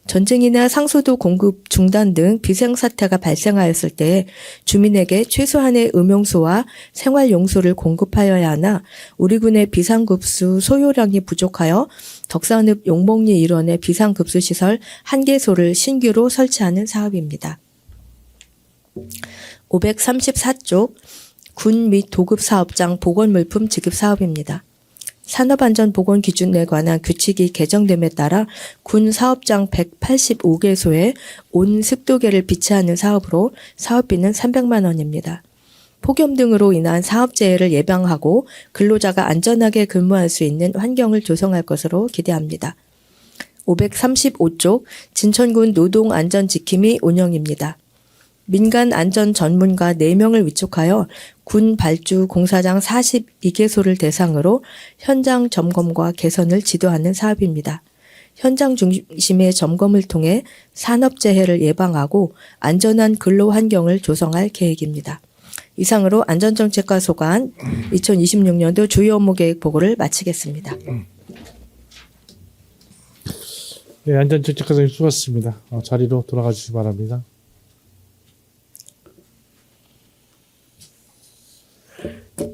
전쟁이나 상수도 공급 중단 등 비상사태가 발생하였을 때 주민에게 최소한의 음용수와 생활용수를 공급하여야 하나 우리 군의 비상급수 소요량이 부족하여 덕산읍 용목리 일원의 비상급수시설 1개소를 신규로 설치하는 사업입니다. 534쪽 군 및 도급사업장 보건물품 지급 사업입니다. 산업안전보건 기준에 관한 규칙이 개정됨에 따라 군 사업장 185개소에 온습도계를 비치하는 사업으로 사업비는 300만 원입니다. 폭염 등으로 인한 사업재해를 예방하고 근로자가 안전하게 근무할 수 있는 환경을 조성할 것으로 기대합니다. 535쪽 진천군 노동안전지킴이 운영입니다. 민간 안전 전문가 4명을 위촉하여 군 발주 공사장 42개소를 대상으로 현장 점검과 개선을 지도하는 사업입니다. 현장 중심의 점검을 통해 산업재해를 예방하고 안전한 근로 환경을 조성할 계획입니다. 이상으로 안전정책과 소관 2026년도 주요 업무 계획 보고를 마치겠습니다. 네, 안전정책과장님 수고하셨습니다. 자리로 돌아가 주시기 바랍니다.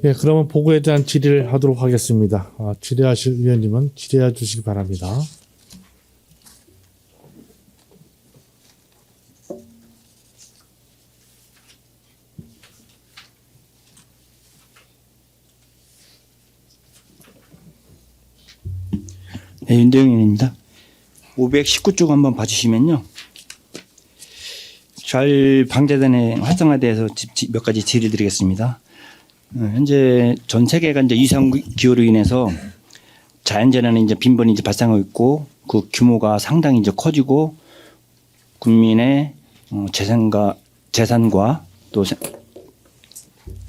네, 그러면 보고에 대한 질의를 하도록 하겠습니다. 질의하실 위원님은 질의해 주시기 바랍니다. 네, 윤대영입니다. 519쪽 한번 봐주시면요. 잘 방재단의 활성화에 대해서 몇 가지 질의를 드리겠습니다. 현재 전 세계가 이제 이상 기후로 인해서 자연재난이 이제 빈번히 이제 발생하고 있고 그 규모가 상당히 이제 커지고 국민의 재산과 또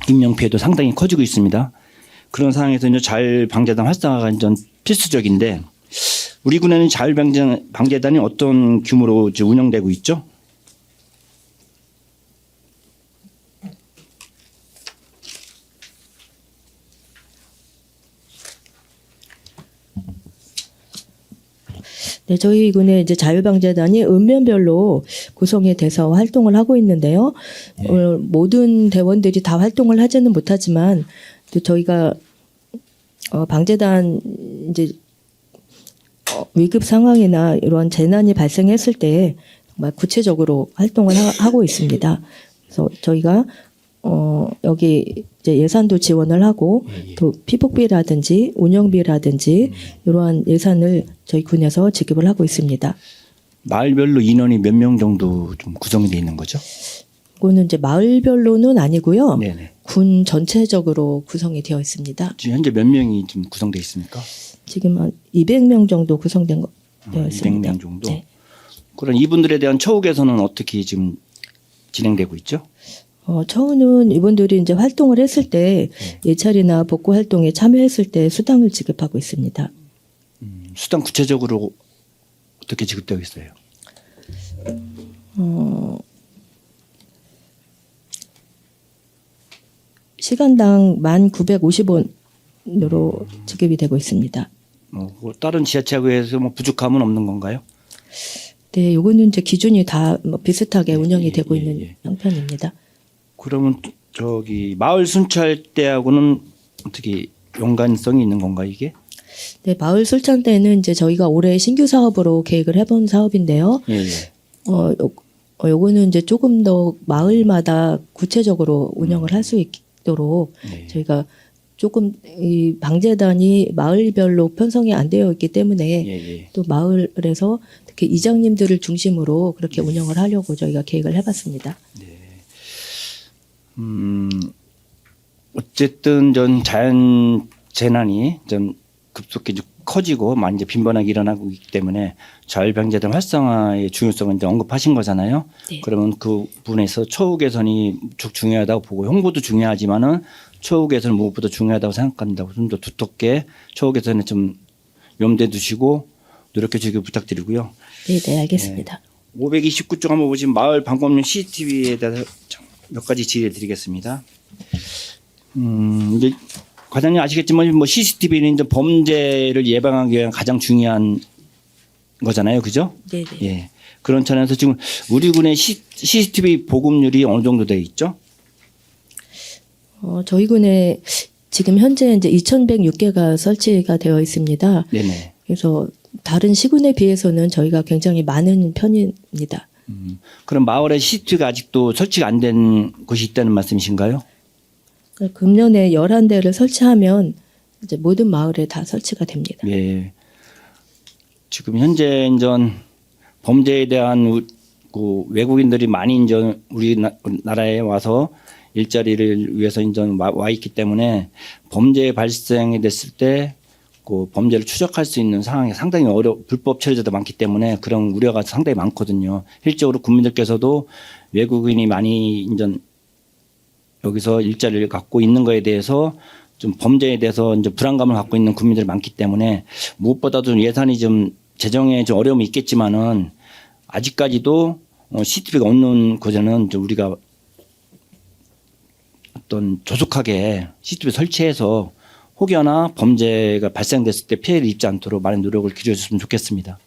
인명 피해도 상당히 커지고 있습니다. 그런 상황에서 이제 자율방재단 활성화가 이제 필수적인데 우리 군에는 자율방재단이 어떤 규모로 이제 운영되고 있죠? 네, 저희 군의 이제 자율방재단이 읍면별로 구성이 돼서 활동을 하고 있는데요. 모든 대원들이 다 활동을 하지는 못하지만 또 저희가 방재단 이제 위급 상황이나 이런 재난이 발생했을 때 정말 구체적으로 활동을 하고 있습니다. 그래서 저희가 여기 이제 예산도 지원을 하고 또 피복비라든지 운영비라든지 이러한 예산을 저희 군에서 지급을 하고 있습니다. 마을별로 인원이 몇 명 정도 좀 구성이 되어 있는 거죠? 이거는 이제 마을별로는 아니고요. 네네. 군 전체적으로 구성이 되어 있습니다. 지금 현재 몇 명이 좀 구성되어 있습니까? 지금 한 200명 정도 구성된 거 되어 있습니다. 200명 정도. 네. 그럼 이분들에 대한 처우 개선은 어떻게 지금 진행되고 있죠? 처우는 이분들이 이제 활동을 했을 때 예찰이나 복구 활동에 참여했을 때 수당을 지급하고 있습니다. 수당 구체적으로 어떻게 지급되고 있어요? 시간당 1,950원으로 지급이 되고 있습니다. 뭐 다른 지자체하고 해서 뭐 부족함은 없는 건가요? 네, 요거는 이제 기준이 다 뭐 비슷하게 운영이 되고 있는 형편입니다. 그러면 저기 마을 순찰 때하고는 어떻게 연관성이 있는 건가 이게? 네, 마을 술찬 때는 이제 저희가 올해 신규 사업으로 계획을 해본 사업인데요. 예, 예. 요거는 이제 조금 더 마을마다 구체적으로 운영을 할 수 있도록 네. 저희가 조금 이 방재단이 마을별로 편성이 안 되어 있기 때문에 예, 예. 또 마을에서 특히 이장님들을 중심으로 그렇게 운영을 하려고 저희가 계획을 해봤습니다. 어쨌든 전 자연 재난이 좀 급속히 좀 커지고 많이 이제 빈번하게 일어나고 있기 때문에 자율방재단 활성화의 중요성을 이제 언급하신 거잖아요. 네. 그러면 그 부분에서 처우 개선이 무척 중요하다고 보고 홍보도 중요하지만은 처우 개선은 무엇보다 중요하다고 생각합니다. 좀 더 두텁게 처우 개선에 좀 염두에 두시고 노력해 주길 부탁드리고요. 네, 네, 알겠습니다. 529쪽 한번 보시면 마을 방범용 CCTV에 대해서 몇 가지 질의를 드리겠습니다. 이제 과장님 아시겠지만 뭐 CCTV는 이제 범죄를 예방하기 위한 가장 중요한 거잖아요, 그죠? 네, 네. 예. 그런 차원에서 지금 우리 군의 CCTV 보급률이 어느 정도 되어 있죠? 저희 군에 지금 현재 이제 2,106개가 설치가 되어 있습니다. 네네. 그래서 다른 시군에 비해서는 저희가 굉장히 많은 편입니다. 그럼 마을에 CCTV가 아직도 설치가 안 된 곳이 있다는 말씀이신가요? 금년에 11대를 설치하면 이제 모든 마을에 다 설치가 됩니다. 예. 지금 현재 인전 범죄에 대한 그 외국인들이 많이 인전 우리나라에 와서 일자리를 위해서 인전 와 있기 때문에 범죄 발생이 됐을 때 그 범죄를 추적할 수 있는 상황이 상당히 불법 체류자도 많기 때문에 그런 우려가 상당히 많거든요. 실적으로 국민들께서도 외국인이 많이 인전 여기서 일자리를 갖고 있는 거에 대해서 좀 범죄에 대해서 이제 불안감을 갖고 있는 국민들이 많기 때문에 무엇보다도 예산이 좀 재정에 좀 어려움이 있겠지만은 아직까지도 CCTV가 없는 곳에는 좀 우리가 어떤 조속하게 CCTV 설치해서 혹여나 범죄가 발생됐을 때 피해를 입지 않도록 많은 노력을 기울여줬으면 좋겠습니다.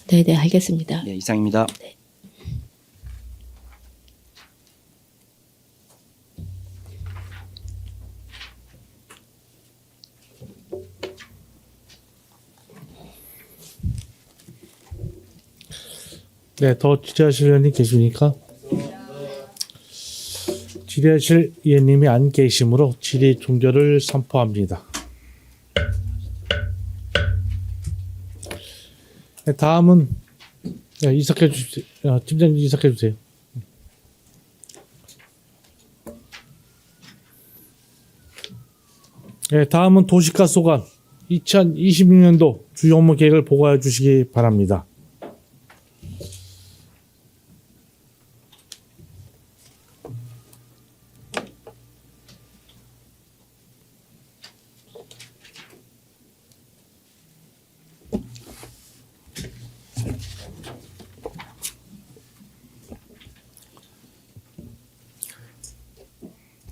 네, 네, 알겠습니다. 네, 이상입니다. 네, 더 질의하실 의원님 계십니까? 질의하실 의원님이 안 계시므로 질의 종결을 선포합니다. 네, 다음은 이삭해 주세요. 팀장님 이삭해 주세요. 네, 다음은 도시가 소관 2026년도 주요 업무 계획을 보고해 주시기 바랍니다.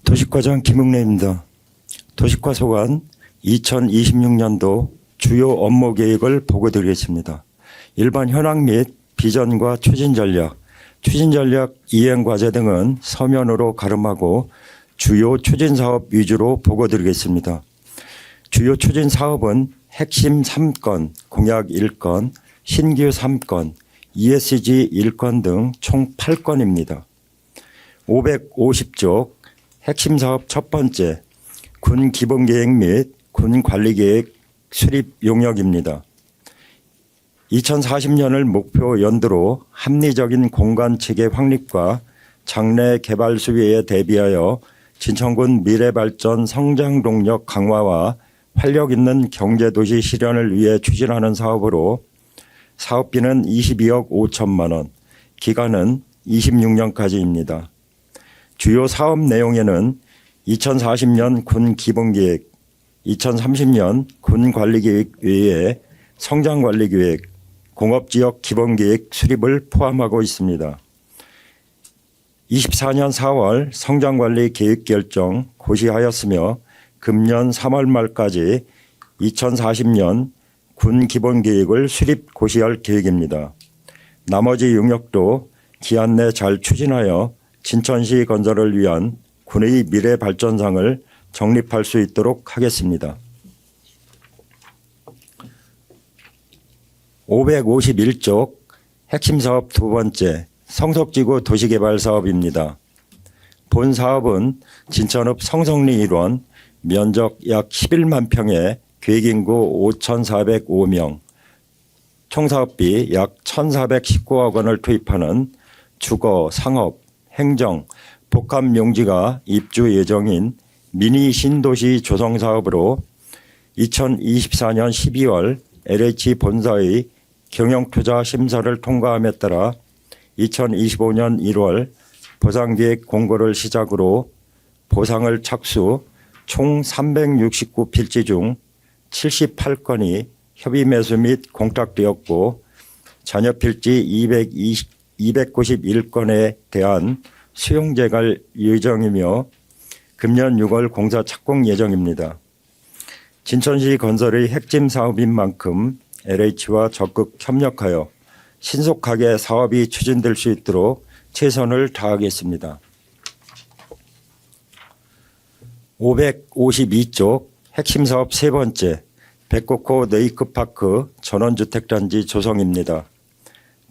도시과장 김흥래입니다. 도시과 소관 2026년도 주요 업무 계획을 보고드리겠습니다. 일반 현황 및 비전과 추진 전략 이행 과제 등은 서면으로 가름하고 주요 추진 사업 위주로 보고드리겠습니다. 주요 추진 사업은 핵심 3건, 공약 1건, 신규 3건, ESG 1건 등 총 8건입니다. 550쪽 핵심 사업 첫 번째, 군 기본계획 및 군 관리계획 수립 용역입니다. 2040년을 목표 연도로 합리적인 공간 체계 확립과 장래 개발 수요에 대비하여 진천군 미래발전 성장 동력 강화와 활력 있는 경제도시 실현을 위해 추진하는 사업으로 사업비는 22억 5천만 원, 기간은 26년까지입니다. 주요 사업 내용에는 2040년 군 기본계획, 2030년 군 관리계획 외에 성장관리계획, 공업지역 기본계획 수립을 포함하고 있습니다. 24년 4월 성장관리 계획 결정 고시하였으며 금년 3월 말까지 2040년 군 기본계획을 수립 고시할 계획입니다. 나머지 용역도 기한 내 잘 추진하여 진천시 건설을 위한 군의 미래 발전상을 정립할 수 있도록 하겠습니다. 551쪽 핵심 사업 두 번째 성석지구 도시개발 사업입니다. 본 사업은 진천읍 성성리 일원 면적 약 11만 평에 계획인구 5,405명, 총사업비 약 1,419억 원을 투입하는 주거, 상업, 행정, 복합용지가 입주 예정인 미니 신도시 조성 사업으로 2024년 12월 LH 본사의 경영투자 심사를 통과함에 따라 2025년 1월 보상계획 공고를 시작으로 보상을 착수 총 369필지 중 78건이 협의 매수 및 공탁되었고 잔여 필지 291건에 대한 수용제갈 예정이며 금년 6월 공사 착공 예정입니다. 진천시 건설의 핵심 사업인 만큼 LH와 적극 협력하여 신속하게 사업이 추진될 수 있도록 최선을 다하겠습니다. 552쪽 핵심 사업 세 번째 백곡호 네이크파크 전원주택단지 조성입니다.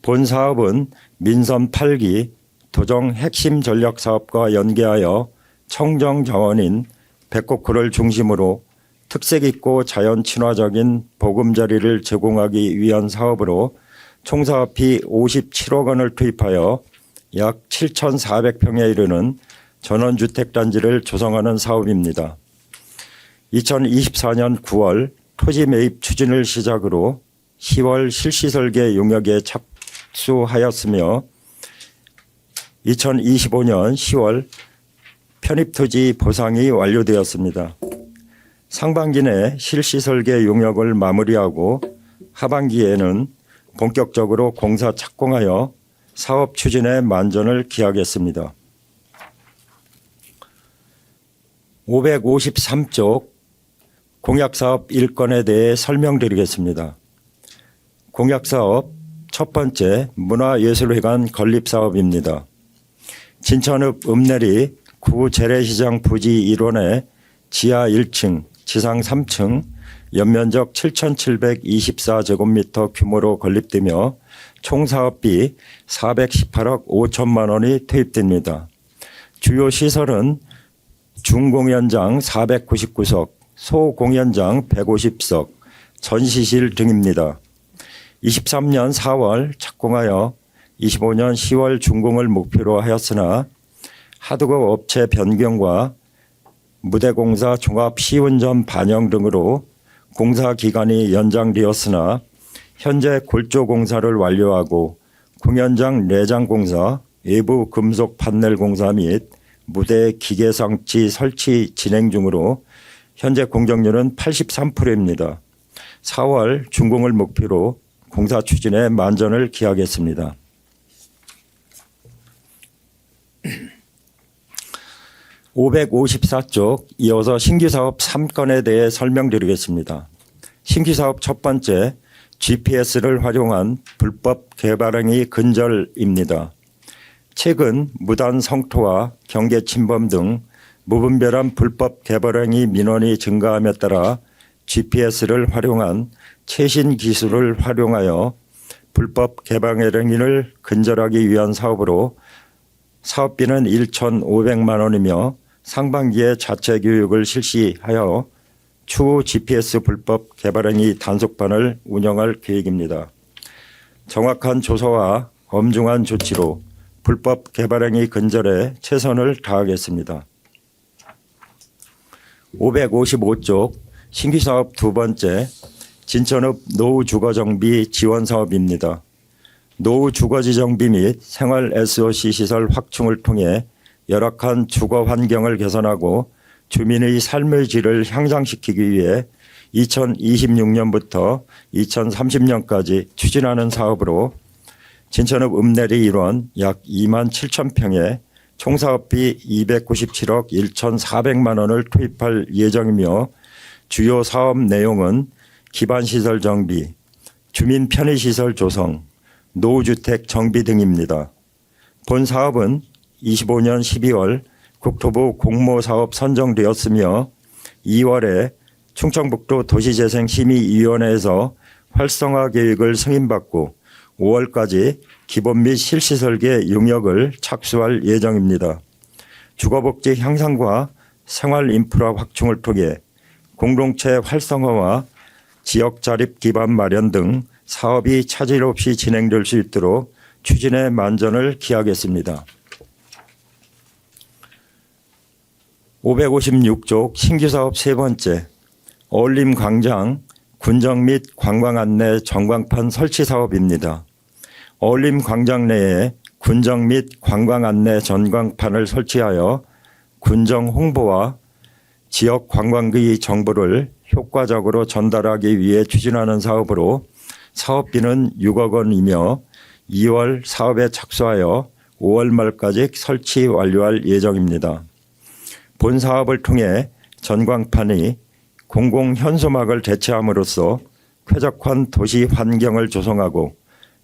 본 사업은 민선 8기 도정 핵심 전략 사업과 연계하여 청정 정원인 백곡호를 중심으로 특색 있고 자연 친화적인 보금자리를 제공하기 위한 사업으로 총 사업비 57억 원을 투입하여 약 7,400평에 이르는 전원주택단지를 조성하는 사업입니다. 2024년 9월 토지 매입 추진을 시작으로 10월 실시 설계 용역에 착수하였으며 2025년 10월 편입토지 보상이 완료되었습니다. 상반기 내 실시 설계 용역을 마무리하고 하반기에는 본격적으로 공사 착공하여 사업 추진에 만전을 기하겠습니다. 553쪽 공약사업 1건에 대해 설명드리겠습니다. 공약사업 첫 번째 문화예술회관 건립사업입니다. 진천읍 읍내리 구 재래시장 부지 1원에 지하 1층, 지상 3층, 연면적 7,724제곱미터 규모로 건립되며 총 사업비 418억 5천만 원이 투입됩니다. 주요 시설은 중공연장 499석, 소공연장 150석, 전시실 등입니다. 23년 4월 착공하여 25년 10월 준공을 목표로 하였으나 하드급 업체 변경과 무대공사 종합 시운전 반영 등으로 공사 기간이 연장되었으나 현재 골조 공사를 완료하고 공연장 내장 공사, 외부 금속 판넬 공사 및 무대 기계장치 설치 진행 중으로 현재 공정률은 83%입니다. 4월 준공을 목표로 공사 추진에 만전을 기하겠습니다. (554쪽) 이어서 신규사업 3건에 대해 설명드리겠습니다. 신규사업 첫 번째 GPS를 활용한 불법 개발행위 근절입니다. 최근 무단 성토와 경계 침범 등 무분별한 불법 개발행위 민원이 증가함에 따라 GPS를 활용한 최신 기술을 활용하여 불법 개발행위를 근절하기 위한 사업으로 사업비는 1,500만 원이며 상반기에 자체 교육을 실시하여 추후 GPS 불법 개발행위 단속반을 운영할 계획입니다. 정확한 조사와 엄중한 조치로 불법 개발행위 근절에 최선을 다하겠습니다. 555쪽 신규사업 두 번째 진천읍 노후주거정비 지원사업입니다. 노후주거지정비 및 생활 SOC 시설 확충을 통해 열악한 주거 환경을 개선하고 주민의 삶의 질을 향상시키기 위해 2026년부터 2030년까지 추진하는 사업으로 진천읍 읍내리 1원 약 2만 7천 평에 총사업비 297억 1,400만 원을 투입할 예정이며 주요 사업 내용은 기반시설 정비, 주민 편의시설 조성, 노후주택 정비 등입니다. 본 사업은 25년 12월 국토부 공모사업 선정되었으며 2월에 충청북도 도시재생심의위원회에서 활성화 계획을 승인받고 5월까지 기본 및 실시설계 용역을 착수할 예정입니다. 주거복지 향상과 생활인프라 확충을 통해 공동체 활성화와 지역 자립 기반 마련 등 사업이 차질 없이 진행될 수 있도록 추진에 만전을 기하겠습니다. 556쪽 신규사업 세 번째 어울림광장 군정 및 관광 안내 전광판 설치 사업입니다. 어울림광장 내에 군정 및 관광 안내 전광판을 설치하여 군정 홍보와 지역 관광의 정보를 효과적으로 전달하기 위해 추진하는 사업으로 사업비는 6억 원이며 2월 사업에 착수하여 5월 말까지 설치 완료할 예정입니다. 본 사업을 통해 전광판이 공공현수막을 대체함으로써 쾌적한 도시 환경을 조성하고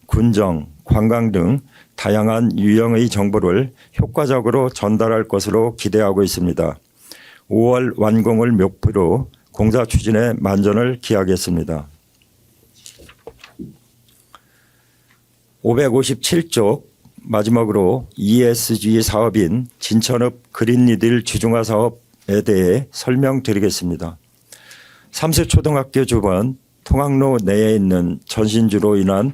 군정, 관광 등 다양한 유형의 정보를 효과적으로 전달할 것으로 기대하고 있습니다. 5월 완공을 목표로 공사 추진에 만전을 기하겠습니다. 557쪽 마지막으로 ESG 사업인 진천읍 그린리딜 지중화 사업에 대해 설명드리겠습니다. 삼수초등학교 주변 통학로 내에 있는 전신주로 인한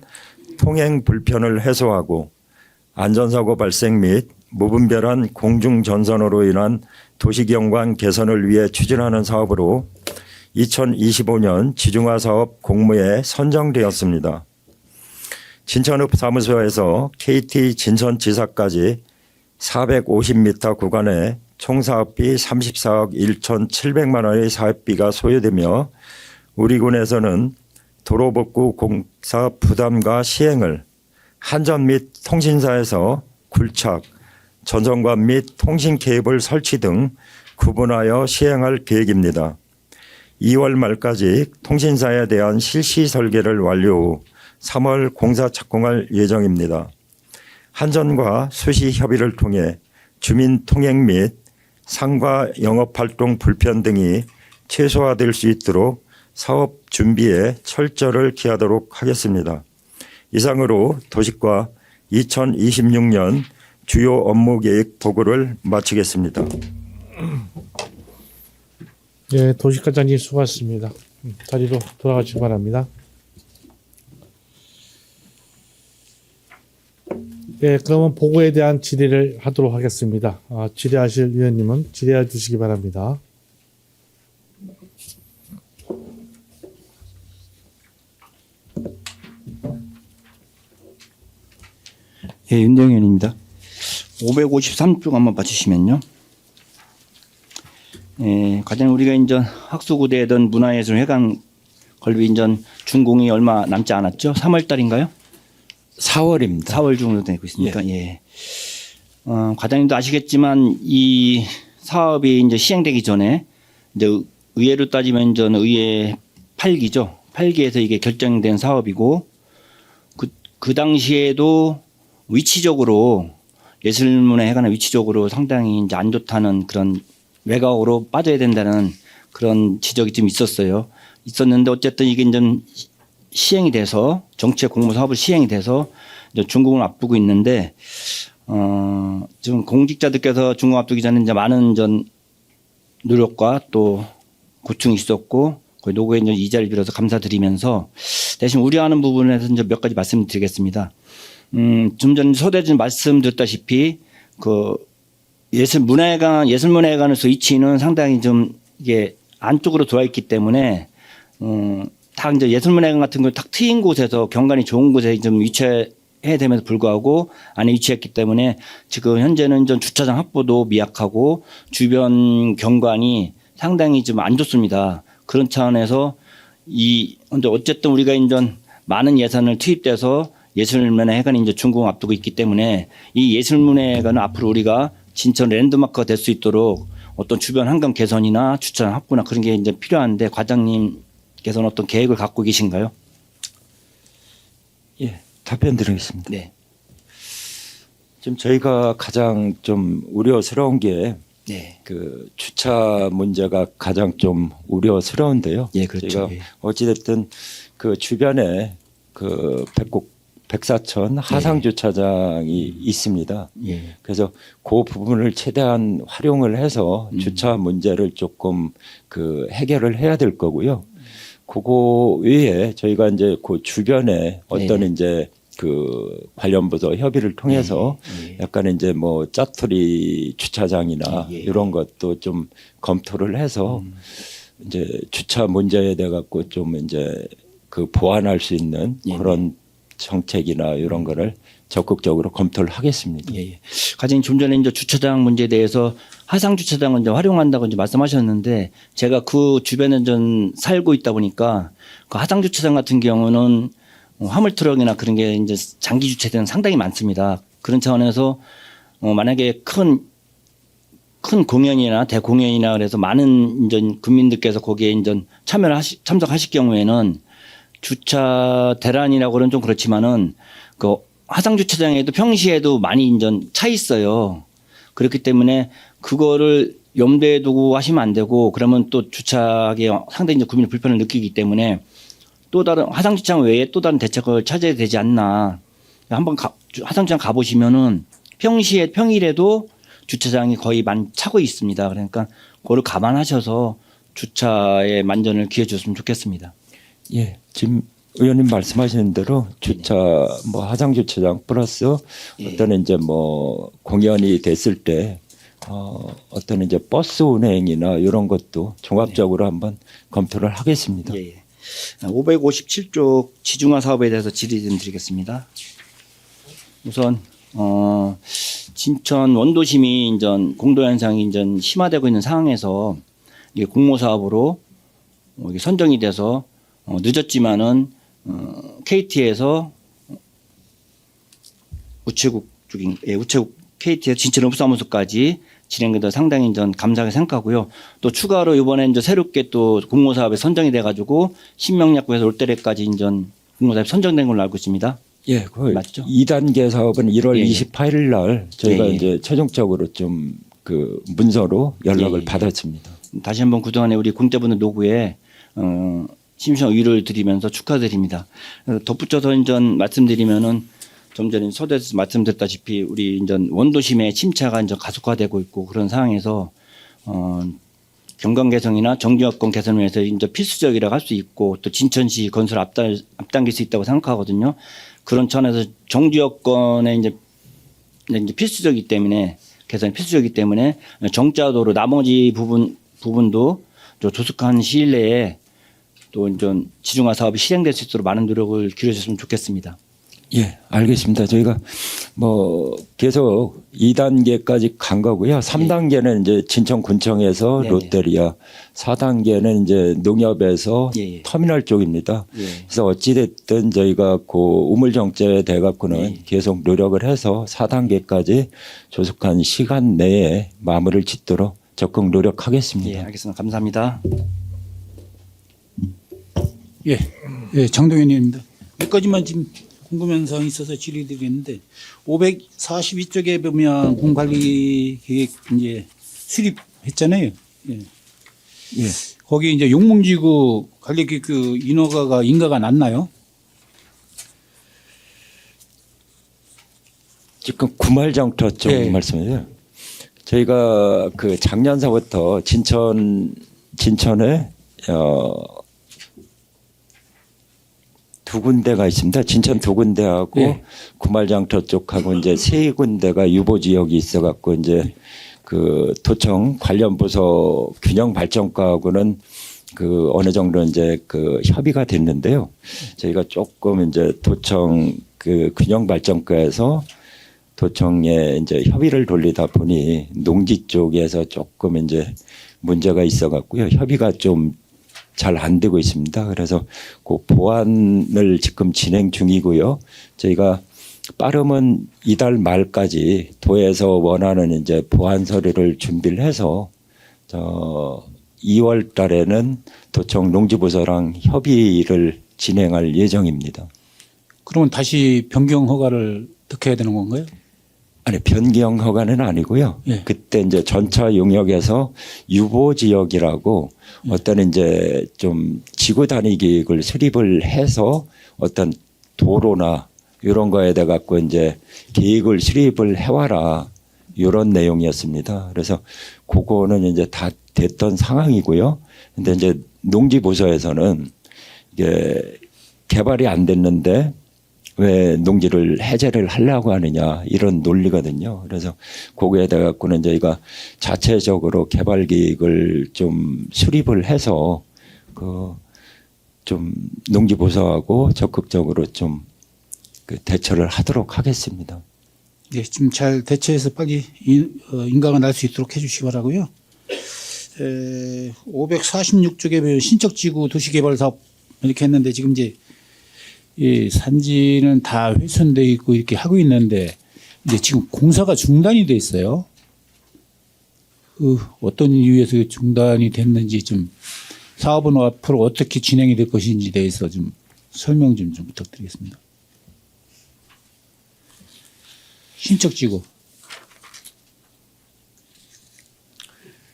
통행 불편을 해소하고 안전사고 발생 및 무분별한 공중전선으로 인한 도시경관 개선을 위해 추진하는 사업으로 2025년 지중화 사업 공모에 선정되었습니다. 진천읍 사무소에서 KT 진천지사까지 450m 구간에 총 사업비 34억 1,700만 원의 사업비가 소요되며 우리 군에서는 도로복구 공사 부담과 시행을 한전 및 통신사에서 굴착, 전선관 및 통신 케이블 설치 등 구분하여 시행할 계획입니다. 2월 말까지 통신사에 대한 실시 설계를 완료 후 3월 공사 착공할 예정입니다. 한전과 수시 협의를 통해 주민 통행 및 상가 영업활동 불편 등이 최소화될 수 있도록 사업 준비에 철저를 기하도록 하겠습니다. 이상으로 도식과 2026년 주요 업무 계획 보고를 마치겠습니다. 예, 도시과장님 수고하셨습니다. 자리로 돌아가시기 바랍니다. 예, 그러면 보고에 대한 질의를 하도록 하겠습니다. 질의하실 위원님은 질의해 주시기 바랍니다. 예, 윤정현입니다. 553쪽 한번 봐주시면요. 예, 과장 우리가 인전 학수고대던 문화예술회관 건립 인전 준공이 얼마 남지 않았죠? 3월 달인가요? 4월입니다. 4월 중으로 되고 있으니까 예. 과장님도 아시겠지만 이 사업이 이제 시행되기 전에 이제 의회로 따지면 이제 의회 8기죠. 8기에서 이게 결정된 사업이고 그 당시에도 위치적으로 예술문화회관의 위치적으로 상당히 이제 안 좋다는 그런 외곽으로 빠져야 된다는 그런 지적이 좀 있었는데 어쨌든 이게 이제 시행이 돼서 정책 공모 사업을 시행이 돼서 이제 준공을 앞두고 있는데 지금 공직자들께서 준공 앞두기 전에 이제 많은 전 노력과 또 고충이 있었고 거의 노고에 이제 이 자리를 빌어서 감사드리면서 대신 우려하는 부분에서 이제 몇 가지 말씀드리겠습니다. 좀 전 소대진 말씀드렸다시피 그 예술문화회관에서 위치는 상당히 좀 이게 안쪽으로 들어와 있기 때문에 다 이제 예술문화회관 같은 걸 딱 트인 곳에서 경관이 좋은 곳에 좀 위치해야 됨에도 불구하고 안에 위치했기 때문에 지금 현재는 좀 주차장 확보도 미약하고 주변 경관이 상당히 좀 안 좋습니다. 그런 차원에서 근데 어쨌든 우리가 이제 많은 예산을 투입돼서 예술문화회관이 이제 준공 앞두고 있기 때문에 이 예술문화회관은 앞으로 우리가 진천 랜드마크가 될 수 있도록 어떤 주변 환경 개선이나 주차장 확보나 그런 게 이제 필요한데 과장님께서는 어떤 계획을 갖고 계신가요? 예, 답변 드리겠습니다. 네. 지금 저희가 가장 좀 우려스러운 게 네. 그 주차 문제가 가장 좀 우려스러운데요. 예, 그렇죠. 저희가 예. 어찌됐든 그 주변에 그 백사천 하상 주차장이 있습니다. 예. 그래서 그 부분을 최대한 활용을 해서 주차 문제를 조금 그 해결을 해야 될 거고요. 그거 외에 저희가 이제 그 주변에 어떤 이제 그 관련 부서 협의를 통해서 약간 이제 뭐 짜투리 주차장이나 이런 것도 좀 검토를 해서 이제 주차 문제에 대해 갖고 좀 이제 그 보완할 수 있는 그런 정책이나 이런 거를 적극적으로 검토를 하겠습니다. 예. 과장님 좀 전에 이제 주차장 문제에 대해서 하상 주차장을 이제 활용한다고 이제 말씀하셨는데 제가 그 주변에 좀 살고 있다 보니까 그 하상 주차장 같은 경우는 화물 트럭이나 그런 게 이제 장기 주차장은 상당히 많습니다. 그런 차원에서 만약에 큰 공연이나 대공연이나 그래서 많은 이제 국민들께서 거기에 이제 참석하실 경우에는 주차 대란이라고는 좀 그렇지만은 그 하상 주차장에도 평시에도 많이 인전 차 있어요. 그렇기 때문에 그거를 염두에 두고 하시면 안 되고 그러면 또 주차하기에 상당히 이제 국민의 불편을 느끼기 때문에 또 다른 하상 주차장 외에 또 다른 대책을 찾아야 되지 않나. 한번 하상 주차장 가보시면은 평일에도 주차장이 거의 많이 차고 있습니다. 그러니까 그거를 감안하셔서 주차에 만전을 기해 주셨으면 좋겠습니다. 예, 지금 의원님 말씀하시는 대로 주차 뭐 하장 주차장 플러스 어떤 이제 뭐 공연이 됐을 때 어떤 이제 버스 운행이나 이런 것도 종합적으로 한번 검토를 하겠습니다. 예. 557쪽 지중화 사업에 대해서 질의 좀 드리겠습니다. 우선 진천 원도심이 인전 공도 현상이 인전 심화되고 있는 상황에서 이게 공모 사업으로 이게 선정이 돼서 늦었지만은 KT에서 우체국 쪽인 우체국 KT에서 진천 의붓사무소까지 진행돼서 상당히 인전 감사하게 생각하고요. 또 추가로 이번에 이제 새롭게 또 공모 사업에 선정이 돼가지고 신명약국에서 롯데리아까지 인전 공모 사업에 선정된 걸로 알고 있습니다. 예, 그 맞죠? 2단계 사업은 1월 예, 예. 28일 날 저희가 예, 예. 이제 최종적으로 좀 그 문서로 연락을 예, 예. 받았습니다. 다시 한번 그동안에 우리 공대분들 노구에 심심한 의의를 드리면서 축하드립니다. 덧붙여서 인전 말씀드리면은 좀 전에 서두에서 말씀드렸다시피 우리 인전 원도심의 침체가 이제 가속화되고 있고 그런 상황에서 경관 개성이나 정규여건 개선을 위해서 이제 필수적이라고 할 수 있고 또 진천시 건설 앞당길 수 있다고 생각하거든요. 그런 차원에서 정규여건에 이제 필수적이기 때문에 개선이 필수적이기 때문에 정자도로 나머지 부분도 조속한 시일 내에 또 이제 지중화 사업이 실행될 수 있도록 많은 노력을 기울여주셨으면 좋겠습니다. 예, 알겠습니다. 저희가 뭐 계속 2단계까지 간 거고요. 3단계는 이제 진천군청에서 네네. 롯데리아, 4단계는 이제 농협에서 예, 예. 터미널 쪽입니다. 예. 그래서 어찌됐든 저희가 그 우물정제 돼갖고는 예. 계속 노력을 해서 4단계까지 조속한 시간 내에 마무리를 짓도록 적극 노력하겠습니다. 예, 알겠습니다. 감사합니다. 예, 예, 장동현입니다. 몇 가지만 지금 궁금한 사항이 있어서 질의드리겠는데 542쪽에 보면 공관리 계획 이제 수립했잖아요. 예. 예. 거기 이제 용몽지구 관리 그 인가가 났나요? 지금 구말장터 쪽 예. 말씀이에요. 저희가 그 작년서부터 진천에 두 군데가 있습니다. 진천 두 군데하고 예. 구말장터 쪽하고 이제 세 군데가 유보 지역이 있어갖고 이제 그 도청 관련 부서 균형 발전과하고는 그 어느 정도 이제 그 협의가 됐는데요. 저희가 조금 이제 도청 그 균형 발전과에서 도청에 이제 협의를 돌리다 보니 농지 쪽에서 조금 이제 문제가 있어갖고요. 협의가 좀 잘 안 되고 있습니다. 그래서 그 보완을 지금 진행 중이고요. 저희가 빠르면 이달 말까지 도에서 원하는 이제 보완 서류를 준비를 해서 2월 달에는 도청 농지부서랑 협의를 진행할 예정입니다. 그러면 다시 변경 허가를 득해야 되는 건가요? 아니, 변경 허가는 아니고요. 예. 그때 이제 전차 용역에서 유보 지역이라고 어떤 이제 좀 지구 단위 계획을 수립을 해서 어떤 도로나 이런 거에 대 갖고 이제 계획을 수립을 해와라 이런 내용이었습니다. 그래서 그거는 이제 다 됐던 상황이고요. 근데 이제 농지부서에서는 이게 개발이 안 됐는데 왜 농지를 해제를 하려고 하느냐 이런 논리거든요. 그래서 거기에 대해 갖고는 저희가 자체적으로 개발 계획을 좀 수립을 해서 그 좀 농지부서하고 적극적으로 좀 그 대처를 하도록 하겠습니다. 예, 좀 잘 대처해서 빨리 인가가 날 수 있도록 해주시기 바라고요. 546쪽에 보면 신적지구 도시개발 사업 이렇게 했는데 지금 이제 이 산지는 다 훼손돼 있고 이렇게 하고 있는데 이제 지금 공사가 중단이 돼 있어요. 그 어떤 이유에서 중단이 됐는지 좀 사업은 앞으로 어떻게 진행이 될 것인지 대해서 좀 설명 좀 부탁드리겠습니다. 신적지구.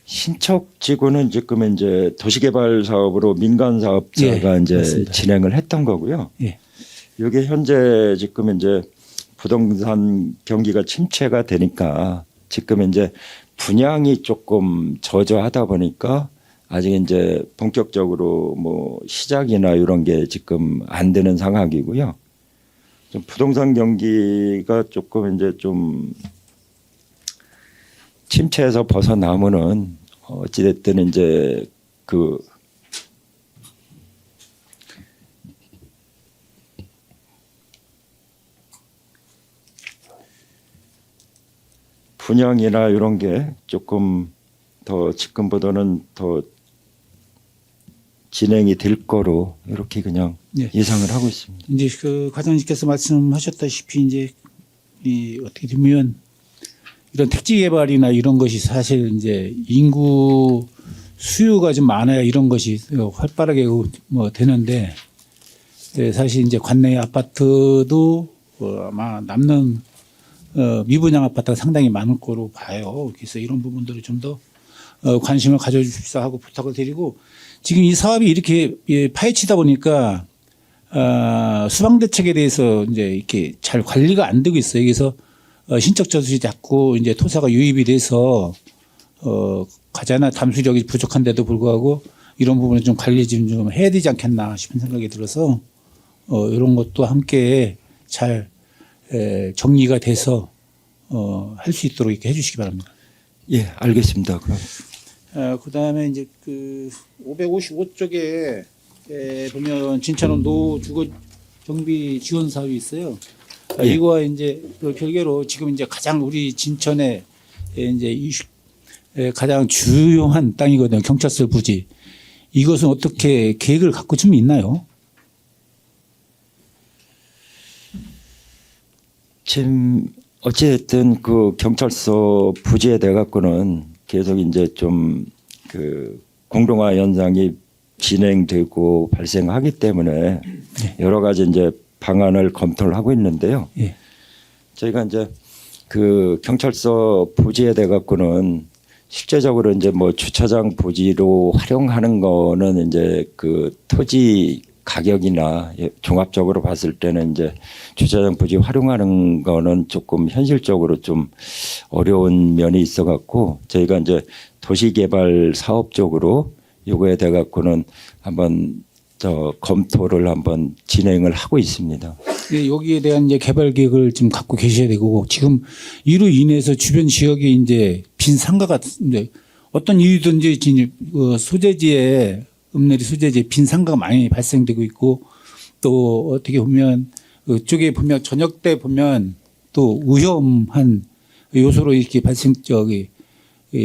신척지구는 지금 이제 도시개발 사업으로 민간 사업자가 예, 이제 맞습니다. 진행을 했던 거고요. 예. 이게 현재 지금 이제 부동산 경기가 침체가 되니까 지금 이제 분양이 조금 저조하다 보니까 아직 이제 본격적으로 뭐 시작이나 이런 게 지금 안 되는 상황이고요. 좀 부동산 경기가 조금 이제 좀 침체에서 벗어나면은 어찌됐든 이제 그 분양이나 이런 게 조금 더 지금보다는 더 진행이 될 거로 이렇게 그냥 예. 예상을 하고 있습니다. 이제 그 과장님께서 말씀하셨다시피 이제 이 어떻게 보면 이런 택지 개발이나 이런 것이 사실 이제 인구 수요가 좀 많아야 이런 것이 활발하게 뭐 되는데 사실 이제 관내 아파트도 아마 남는 미분양 아파트가 상당히 많을 거로 봐요. 그래서 이런 부분들을 좀 더 관심을 가져주십사 하고 부탁을 드리고 지금 이 사업이 이렇게 파헤치다 보니까 수방대책에 대해서 이제 이렇게 잘 관리가 안 되고 있어요. 그래서 신적 저수지 자꾸 이제 토사가 유입이 돼서 가자나 담수력이 부족한데도 불구하고 이런 부분을 좀 관리 좀 해야 되지 않겠나 싶은 생각이 들어서 이런 것도 함께 잘 정리가 돼서 할 수 있도록 이렇게 해주시기 바랍니다. 예, 알겠습니다. 그럼. 그다음에 이제 그 555쪽에 보면 진천원 노주거 정비 지원 사업이 있어요. 예. 이거와 이제 그 별개로 지금 이제 가장 우리 진천에 이제 가장 주요한 땅이거든요. 경찰서 부지. 이것은 어떻게 계획을 갖고 좀 있나요? 지금 어찌됐든 그 경찰서 부지에 대 갖고는 계속 이제 좀 그 공동화 현상이 진행되고 발생하기 때문에 여러 가지 이제 방안을 검토를 하고 있는데요. 예. 저희가 이제 그 경찰서 부지에 대 갖고는 실제적으로 이제 뭐 주차장 부지로 활용하는 거는 이제 그 토지 가격이나 종합적으로 봤을 때는 이제 주차장 부지 활용하는 거는 조금 현실적으로 좀 어려운 면이 있어 갖고 저희가 이제 도시개발 사업 쪽으로 요거에 대 갖고는 한번 검토를 한번 진행을 하고 있습니다. 예, 여기에 대한 이제 개발 계획을 지금 갖고 계셔야 되고 지금 이로 인해서 주변 지역에 이제 빈 상가가 이제 어떤 이유든지 소재지에 읍내리 소재지에 빈 상가가 많이 발생되고 있고 또 어떻게 보면 그쪽에 보면 저녁 때 보면 또 위험한 요소로 이렇게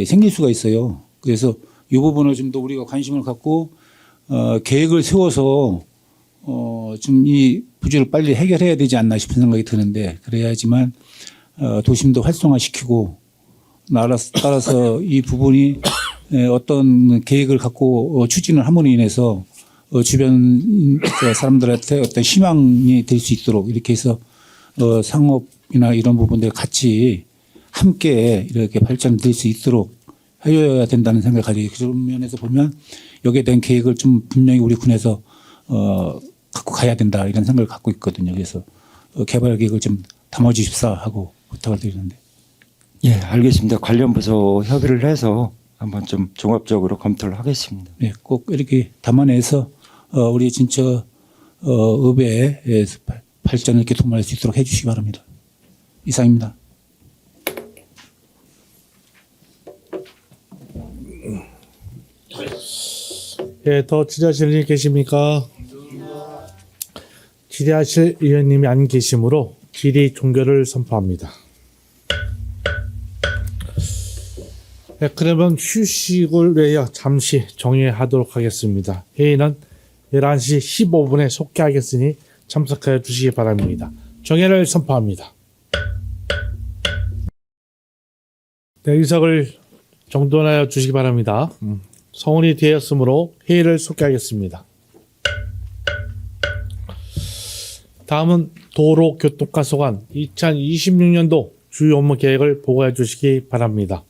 생길 수가 있어요. 그래서 이 부분을 좀 더 우리가 관심을 갖고 계획을 세워서 좀 이 부지를 빨리 해결해야 되지 않나 싶은 생각이 드는데 그래야지만 도심도 활성화시키고 따라서 이 부분이 어떤 계획을 갖고 추진을 함으로 인해서 주변 사람들한테 어떤 희망이 될 수 있도록 이렇게 해서 상업이나 이런 부분들 같이 함께 이렇게 발전될 수 있도록 해줘야 된다는 생각을 가지고 그런 면에서 보면 여기에 대한 계획을 좀 분명히 우리 군에서 갖고 가야 된다 이런 생각을 갖고 있거든요. 그래서 개발 계획을 좀 담아주십사 하고 부탁을 드리는데. 예, 알겠습니다. 관련 부서 협의를 해서 한번 좀 종합적으로 검토를 하겠습니다. 네, 꼭 이렇게 담아내서 우리 진짜 읍의 발전을 이렇게 도모할 수 있도록 해주시기 바랍니다. 이상입니다. 예, 더 질의하실 분 계십니까? 질의하실 의원님이 안 계시므로 질의 종결을 선포합니다. 네, 그러면 휴식을 위하여 잠시 정회하도록 하겠습니다. 회의는 11시 15분에 속개하겠으니 참석하여 주시기 바랍니다. 정회를 선포합니다. 네, 의석을 정돈하여 주시기 바랍니다. 성원이 되었으므로 회의를 속개하겠습니다. 다음은 도로교통과소관 2026년도 주요 업무 계획을 보고해 주시기 바랍니다.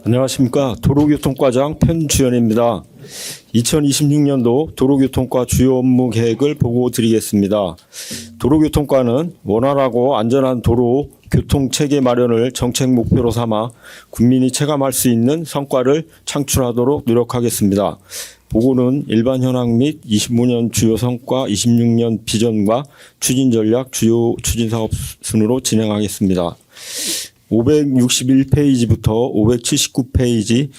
안녕하십니까. 도로교통과장 편주연입니다. 2026년도 도로교통과 주요 업무 계획을 보고 드리겠습니다. 도로교통과는 원활하고 안전한 도로 교통 체계 마련을 정책 목표로 삼아 국민이 체감할 수 있는 성과를 창출하도록 노력하겠습니다. 보고는 일반 현황 및 25년 주요 성과, 26년 비전과 추진 전략, 주요 추진 사업 순으로 진행하겠습니다. 561페이지부터 579페이지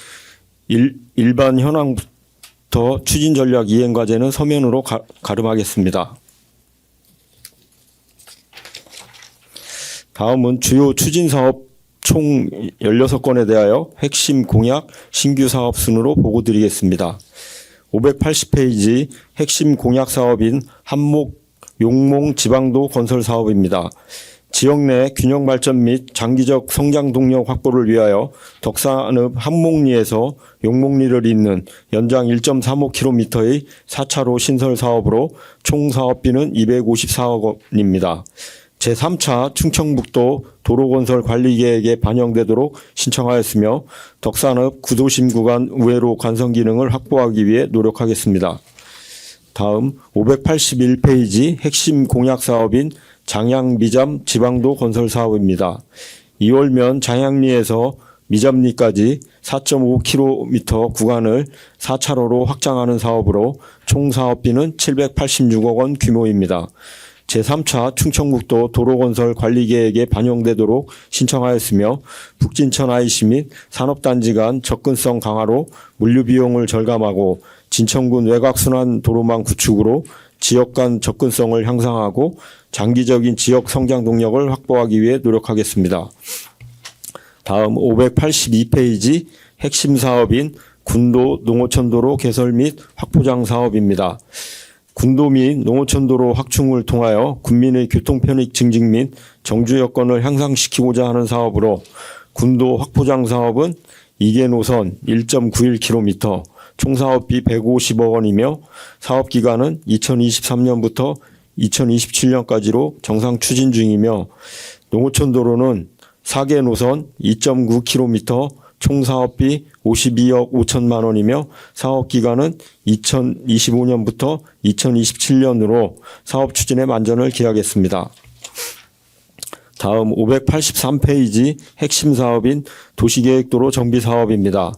일반 현황부터 추진 전략 이행 과제는 서면으로 가름하겠습니다. 다음은 주요 추진 사업 총 16건에 대하여 핵심 공약 신규 사업 순으로 보고 드리겠습니다. 580페이지 핵심 공약 사업인 한목 용몽 지방도 건설 사업입니다. 지역 내 균형 발전 및 장기적 성장 동력 확보를 위하여 덕산읍 한목리에서 용목리를 잇는 연장 1.35km의 4차로 신설 사업으로 총 사업비는 254억 원입니다. 제3차 충청북도 도로건설 관리계획에 반영되도록 신청하였으며 덕산읍 구도심 구간 우회로 관성 기능을 확보하기 위해 노력하겠습니다. 다음 581페이지 핵심 공약 사업인 장양-미잠 지방도 건설 사업입니다. 2월면 장양리에서 미잠리까지 4.5km 구간을 4차로로 확장하는 사업으로 총 사업비는 786억 원 규모입니다. 제3차 충청북도 도로건설 관리계획에 반영되도록 신청하였으며 북진천 IC 및 산업단지 간 접근성 강화로 물류비용을 절감하고 진천군 외곽순환 도로망 구축으로 지역 간 접근성을 향상하고 장기적인 지역 성장 동력을 확보하기 위해 노력하겠습니다. 다음 582페이지 핵심 사업인 군도 농어촌도로 개설 및 확포장 사업입니다. 군도 및 농어촌도로 확충을 통하여 군민의 교통 편익 증진 및 정주 여건을 향상시키고자 하는 사업으로 군도 확포장 사업은 2개 노선 1.91km, 총 사업비 150억 원이며 사업 기간은 2023년부터 2027년까지로 정상 추진 중이며 농어촌도로는 4개 노선 2.9km, 총 사업비 52억 5천만 원이며 사업 기간은 2025년부터 2027년으로 사업 추진에 만전을 기하겠습니다. 다음 583페이지 핵심 사업인 도시계획도로 정비 사업입니다.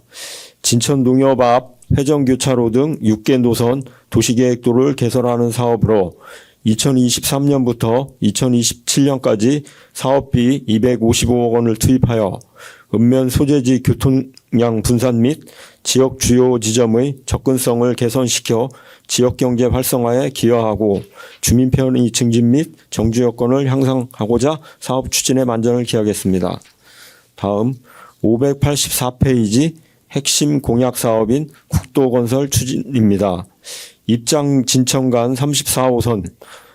진천 농협 앞 회전교차로 등 6개 노선 도시계획도를 개설하는 사업으로 2023년부터 2027년까지 사업비 255억 원을 투입하여 읍면 소재지 교통량 분산 및 지역 주요 지점의 접근성을 개선시켜 지역경제 활성화에 기여하고 주민 편의 증진 및 정주 여건을 향상하고자 사업 추진에 만전을 기하겠습니다. 다음 584페이지 핵심 공약 사업인 국도건설 추진입니다. 입장 진천간 34호선,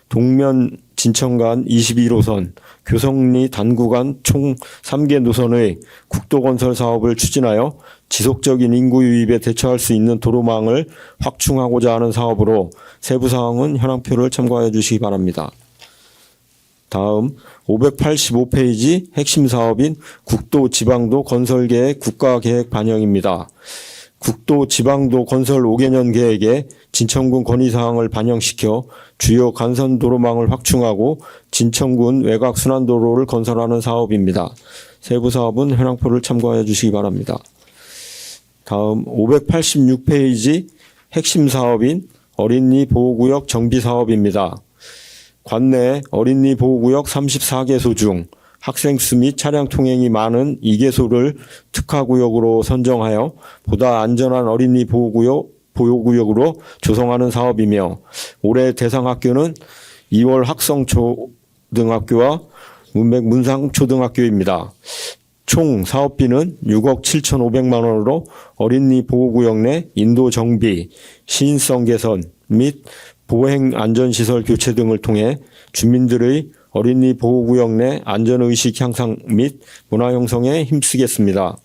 동면 진천간 21호선, 교성리 단구간 총 3개 노선의 국도건설 사업을 추진하여 지속적인 인구 유입에 대처할 수 있는 도로망을 확충하고자 하는 사업으로 세부 사항은 현황표를 참고하여 주시기 바랍니다. 다음 585페이지 핵심 사업인 국도 지방도 건설계획 국가계획 반영입니다. 국도 지방도 건설 5개년 계획에 진천군 건의사항을 반영시켜 주요 간선 도로망을 확충하고 진천군 외곽 순환도로를 건설하는 사업입니다. 세부 사업은 현황표를 참고하여 주시기 바랍니다. 다음 586페이지 핵심 사업인 어린이 보호구역 정비 사업입니다. 관내 어린이 보호구역 34개소 중 학생 수 및 차량 통행이 많은 2개소를 특화구역으로 선정하여 보다 안전한 어린이 보호구역으로 조성하는 사업이며 올해 대상 학교는 2월 학성초등학교와 문상초등학교입니다. 총 사업비는 6억 7,500만 원으로 어린이 보호구역 내 인도 정비, 시인성 개선 및 보행 안전시설 교체 등을 통해 주민들의 어린이 보호구역 내 안전의식 향상 및 문화 형성에 힘쓰겠습니다.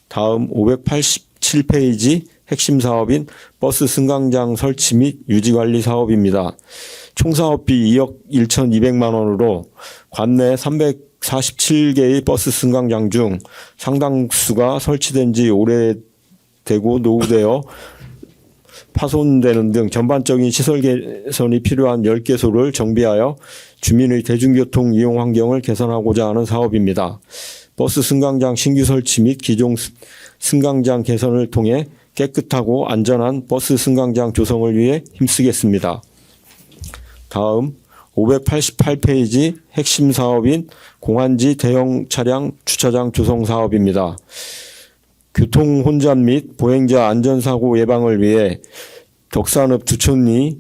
다음 587페이지 핵심 사업인 버스 승강장 설치 및 유지관리 사업입니다. 총 사업비 2억 1,200만 원으로 관내 347개의 버스 승강장 중 상당수가 설치된 지 오래되고 노후되어 파손되는 등 전반적인 시설 개선이 필요한 10개소를 정비하여 주민의 대중교통 이용 환경을 개선하고자 하는 사업입니다. 버스 승강장 신규 설치 및 기존 승강장 개선을 통해 깨끗하고 안전한 버스 승강장 조성을 위해 힘쓰겠습니다. 다음 588페이지 핵심 사업인 공안지 대형 차량 주차장 조성 사업입니다. 교통 혼잡 및 보행자 안전사고 예방을 위해 덕산읍 두촌리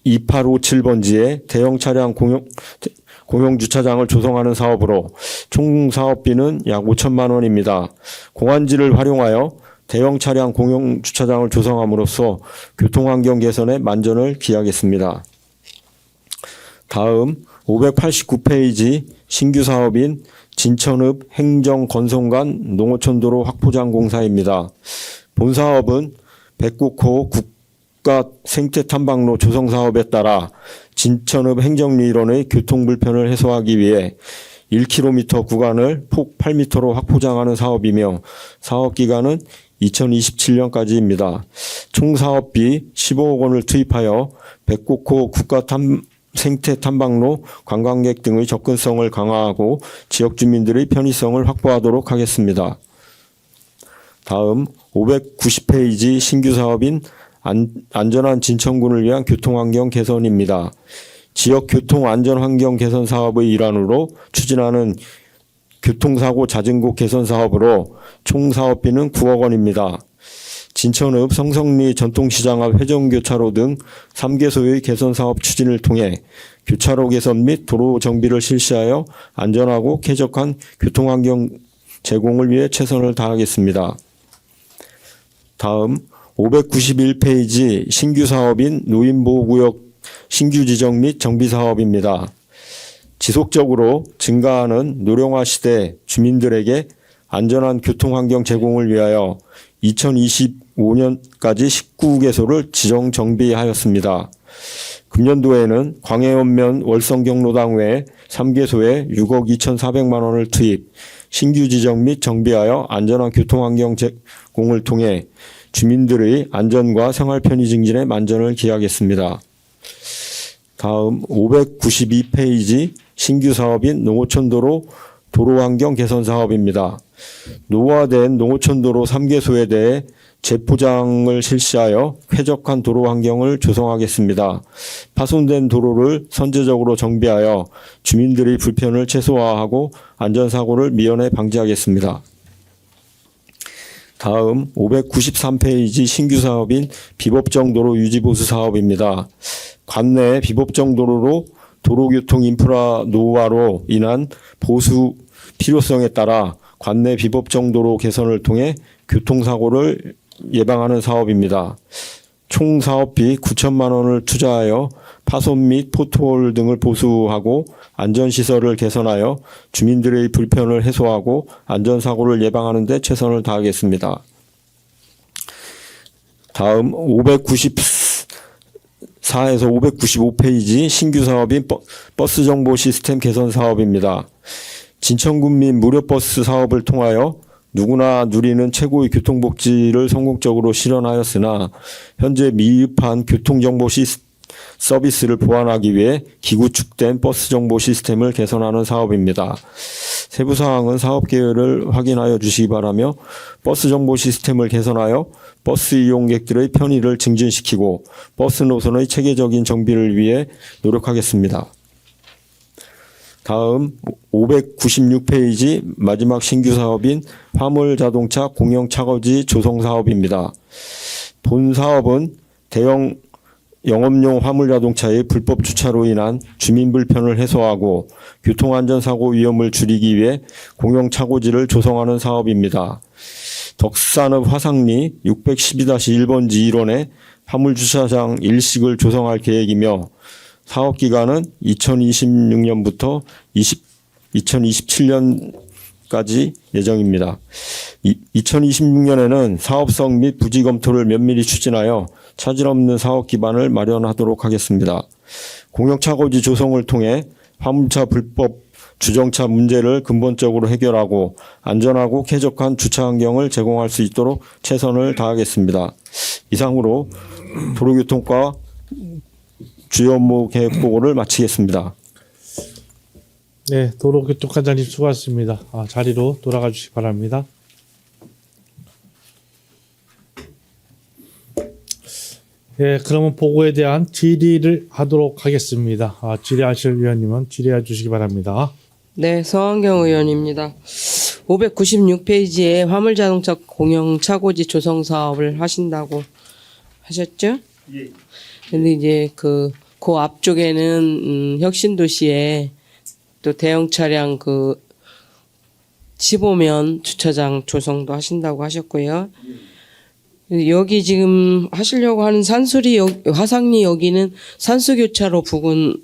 2857번지에 대형 차량 공용 주차장을 조성하는 사업으로 총 사업비는 약 5천만 원입니다. 공안지를 활용하여 대형 차량 공용 주차장을 조성함으로써 교통환경 개선에 만전을 기하겠습니다. 다음 589페이지 신규 사업인 진천읍 행정건성간 농어촌도로 확포장 공사입니다. 본 사업은 백곡호 국가 생태탐방로 조성 사업에 따라 진천읍 행정리 일원의 교통 불편을 해소하기 위해 1km 구간을 폭 8m로 확포장하는 사업이며 사업 기간은 2027년까지입니다. 총 사업비 15억 원을 투입하여 백곡호 국가 생태 탐방로, 관광객 등의 접근성을 강화하고 지역 주민들의 편의성을 확보하도록 하겠습니다. 다음 590페이지 신규 사업인 안전한 진천군을 위한 교통환경 개선입니다. 지역 교통 안전환경 개선 사업의 일환으로 추진하는 교통사고 잦은 곳 개선 사업으로 총 사업비는 9억 원입니다. 진천읍 성성리 전통시장 앞 회전교차로 등 3개소의 개선 사업 추진을 통해 교차로 개선 및 도로 정비를 실시하여 안전하고 쾌적한 교통환경 제공을 위해 최선을 다하겠습니다. 다음 591페이지 신규 사업인 노인보호구역 신규 지정 및 정비 사업입니다. 지속적으로 증가하는 노령화 시대 주민들에게 안전한 교통환경 제공을 위하여 2025년까지 19개소를 지정 정비하였습니다. 금년도에는 광해읍면 월성경로당 외 3개소에 6억 2,400만 원을 투입, 신규 지정 및 정비하여 안전한 교통환경 제공을 통해 주민들의 안전과 생활 편의 증진에 만전을 기하겠습니다. 다음 592페이지 신규 사업인 농어촌도로 도로환경 개선 사업입니다. 노후화된 농어촌도로 3개소에 대해 재포장을 실시하여 쾌적한 도로 환경을 조성하겠습니다. 파손된 도로를 선제적으로 정비하여 주민들의 불편을 최소화하고 안전사고를 미연에 방지하겠습니다. 다음 593페이지 신규 사업인 비법정 도로 유지보수 사업입니다. 관내 비법정 도로로 도로교통 인프라 노후화로 인한 보수 필요성에 따라 관내 비법정 도로 개선을 통해 교통사고를 예방하는 사업입니다. 총 사업비 9천만 원을 투자하여 파손 및 포트홀 등을 보수하고 안전시설을 개선하여 주민들의 불편을 해소하고 안전사고를 예방하는 데 최선을 다하겠습니다. 다음 594에서 595페이지 신규 사업인 버스 정보 시스템 개선 사업입니다. 진천군민 무료버스 사업을 통하여 누구나 누리는 최고의 교통복지를 성공적으로 실현하였으나 현재 미흡한 교통정보 서비스를 보완하기 위해 기구축된 버스 정보 시스템을 개선하는 사업입니다. 세부 사항은 사업 계획을 확인하여 주시기 바라며 버스 정보 시스템을 개선하여 버스 이용객들의 편의를 증진시키고 버스 노선의 체계적인 정비를 위해 노력하겠습니다. 다음 596페이지 마지막 신규 사업인 화물자동차 공영차거지 조성 사업입니다. 본 사업은 대형 영업용 화물자동차의 불법 주차로 인한 주민 불편을 해소하고 교통안전사고 위험을 줄이기 위해 공영차고지를 조성하는 사업입니다. 덕산읍 화상리 612-1번지 1원에 화물주차장 일식을 조성할 계획이며 사업기간은 2026년부터 2027년까지 예정입니다. 2026년에는 사업성 및 부지 검토를 면밀히 추진하여 차질 없는 사업 기반을 마련하도록 하겠습니다. 공영차고지 조성을 통해 화물차 불법 주정차 문제를 근본적으로 해결하고 안전하고 쾌적한 주차 환경을 제공할 수 있도록 최선을 다하겠습니다. 이상으로 도로교통과 주요 업무 계획 보고를 마치겠습니다. 네, 도로교통관장님 수고하셨습니다. 자리로 돌아가 주시기 바랍니다. 예, 그러면 보고에 대한 질의를 하도록 하겠습니다. 질의하실 위원님은 질의해 주시기 바랍니다. 네, 서한경 의원입니다. 596페이지에 화물자동차 공영 차고지 조성 사업을 하신다고 하셨죠? 예. 근데 이제 그 앞쪽에는 혁신도시에 또 대형 차량 15면 주차장 조성도 하신다고 하셨고요. 여기 지금 하시려고 하는 화상리 여기는 산수교차로 부근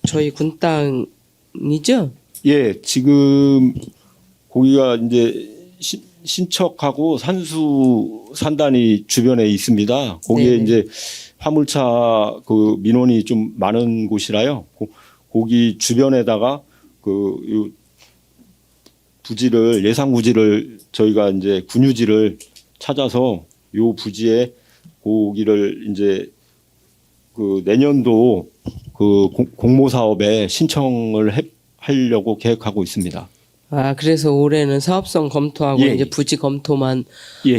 저희 군 땅이죠? 예, 지금 거기가 이제 신척하고 산수 산단이 주변에 있습니다. 거기에 네네. 이제 화물차 민원이 좀 많은 곳이라요. 거기 주변에다가 요 부지를 예상 부지를 저희가 이제 군유지를 찾아서 요 부지에 거기를 이제 내년도 공모 사업에 신청을 하려고 계획하고 있습니다. 그래서 올해는 사업성 검토하고 예, 이제 부지 검토만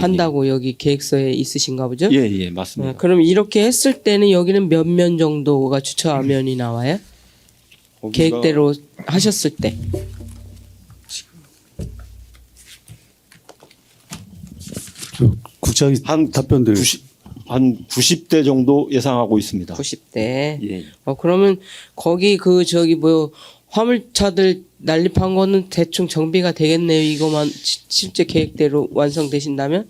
한다고 여기 계획서에 있으신가 보죠? 예, 맞습니다. 그럼 이렇게 했을 때는 여기는 몇 면 정도가 주차면이 나와요? 계획대로 하셨을 때. 구체적인 한 답변들. 한 90대 정도 예상하고 있습니다. 90대. 예. 그러면 거기 화물차들 난립한 거는 대충 정비가 되겠네요. 이거만 실제 계획대로 완성되신다면?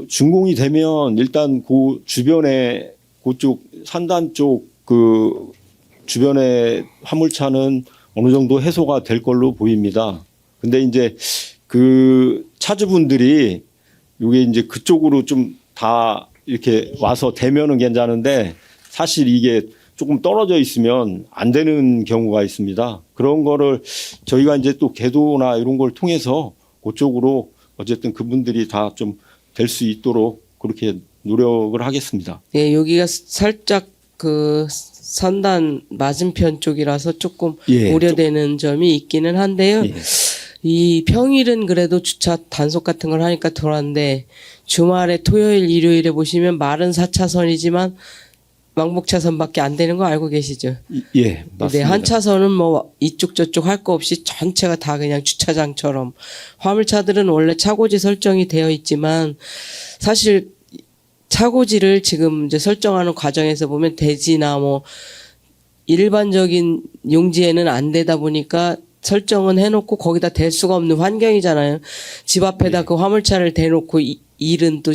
준공이 되면 일단 주변에 그쪽 산단 쪽 주변에 화물차는 어느 정도 해소가 될 걸로 보입니다. 근데 이제 차주분들이 이게 이제 그쪽으로 좀 다 이렇게 와서 대면은 괜찮은데 사실 이게 조금 떨어져 있으면 안 되는 경우가 있습니다. 그런 거를 저희가 이제 또 계도나 이런 걸 통해서 그쪽으로 어쨌든 그분들이 다 좀 될 수 있도록 그렇게 노력을 하겠습니다. 예, 여기가 살짝 산단 맞은편 쪽이라서 조금 우려되는 점이 있기는 한데요. 예. 이 평일은 그래도 주차 단속 같은 걸 하니까 돌았는데 주말에 토요일, 일요일에 보시면 말은 4차선이지만 왕복차선밖에 안 되는 거 알고 계시죠? 예, 맞습니다. 네, 한 차선은 뭐 이쪽 저쪽 할 거 없이 전체가 다 그냥 주차장처럼. 화물차들은 원래 차고지 설정이 되어 있지만 사실 차고지를 지금 이제 설정하는 과정에서 보면 대지나 뭐 일반적인 용지에는 안 되다 보니까 설정은 해놓고 거기다 댈 수가 없는 환경이잖아요. 집 앞에다 그 화물차를 대놓고 일은 또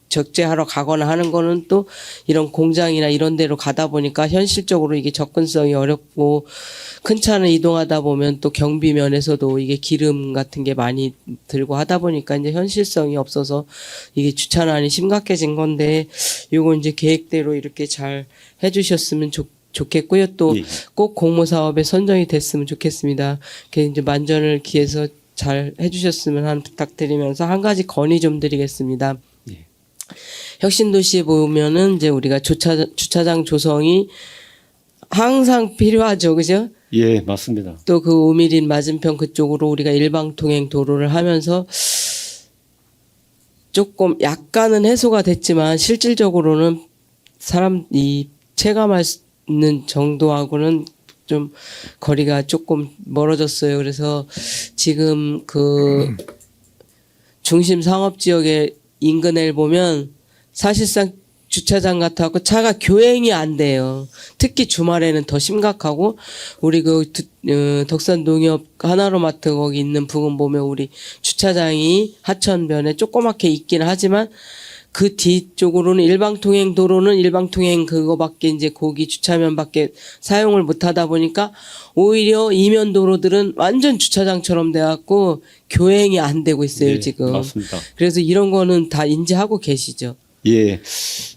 적재하러 가거나 하는 거는 또 이런 공장이나 이런 데로 가다 보니까 현실적으로 이게 접근성이 어렵고 큰 차는 이동하다 보면 또 경비 면에서도 이게 기름 같은 게 많이 들고 하다 보니까 이제 현실성이 없어서 이게 주차난이 심각해진 건데 요거 이제 계획대로 이렇게 잘 해주셨으면 좋겠고요. 또 꼭 공모 사업에 선정이 됐으면 좋겠습니다. 이제 만전을 기해서 잘 해주셨으면 하는 부탁드리면서 한 가지 건의 좀 드리겠습니다. 혁신도시에 보면은 이제 우리가 주차장 조성이 항상 필요하죠, 그죠? 예, 맞습니다. 또 우미린 맞은편 그쪽으로 우리가 일방통행 도로를 하면서 조금 약간은 해소가 됐지만 실질적으로는 사람이 체감할 수 있는 정도하고는 좀 거리가 조금 멀어졌어요. 그래서 지금 중심 상업 지역의 인근을 보면 사실상 주차장 같아갖고 차가 교행이 안 돼요. 특히 주말에는 더 심각하고 우리 덕산농협 하나로마트 거기 있는 부근 보면 우리 주차장이 하천변에 조그맣게 있기는 하지만 그 뒤쪽으로는 일방통행 도로는 일방통행 그거밖에 이제 거기 주차면밖에 사용을 못 하다 보니까 오히려 이면 도로들은 완전 주차장처럼 돼갖고 교행이 안 되고 있어요, 지금. 맞습니다. 그래서 이런 거는 다 인지하고 계시죠? 예,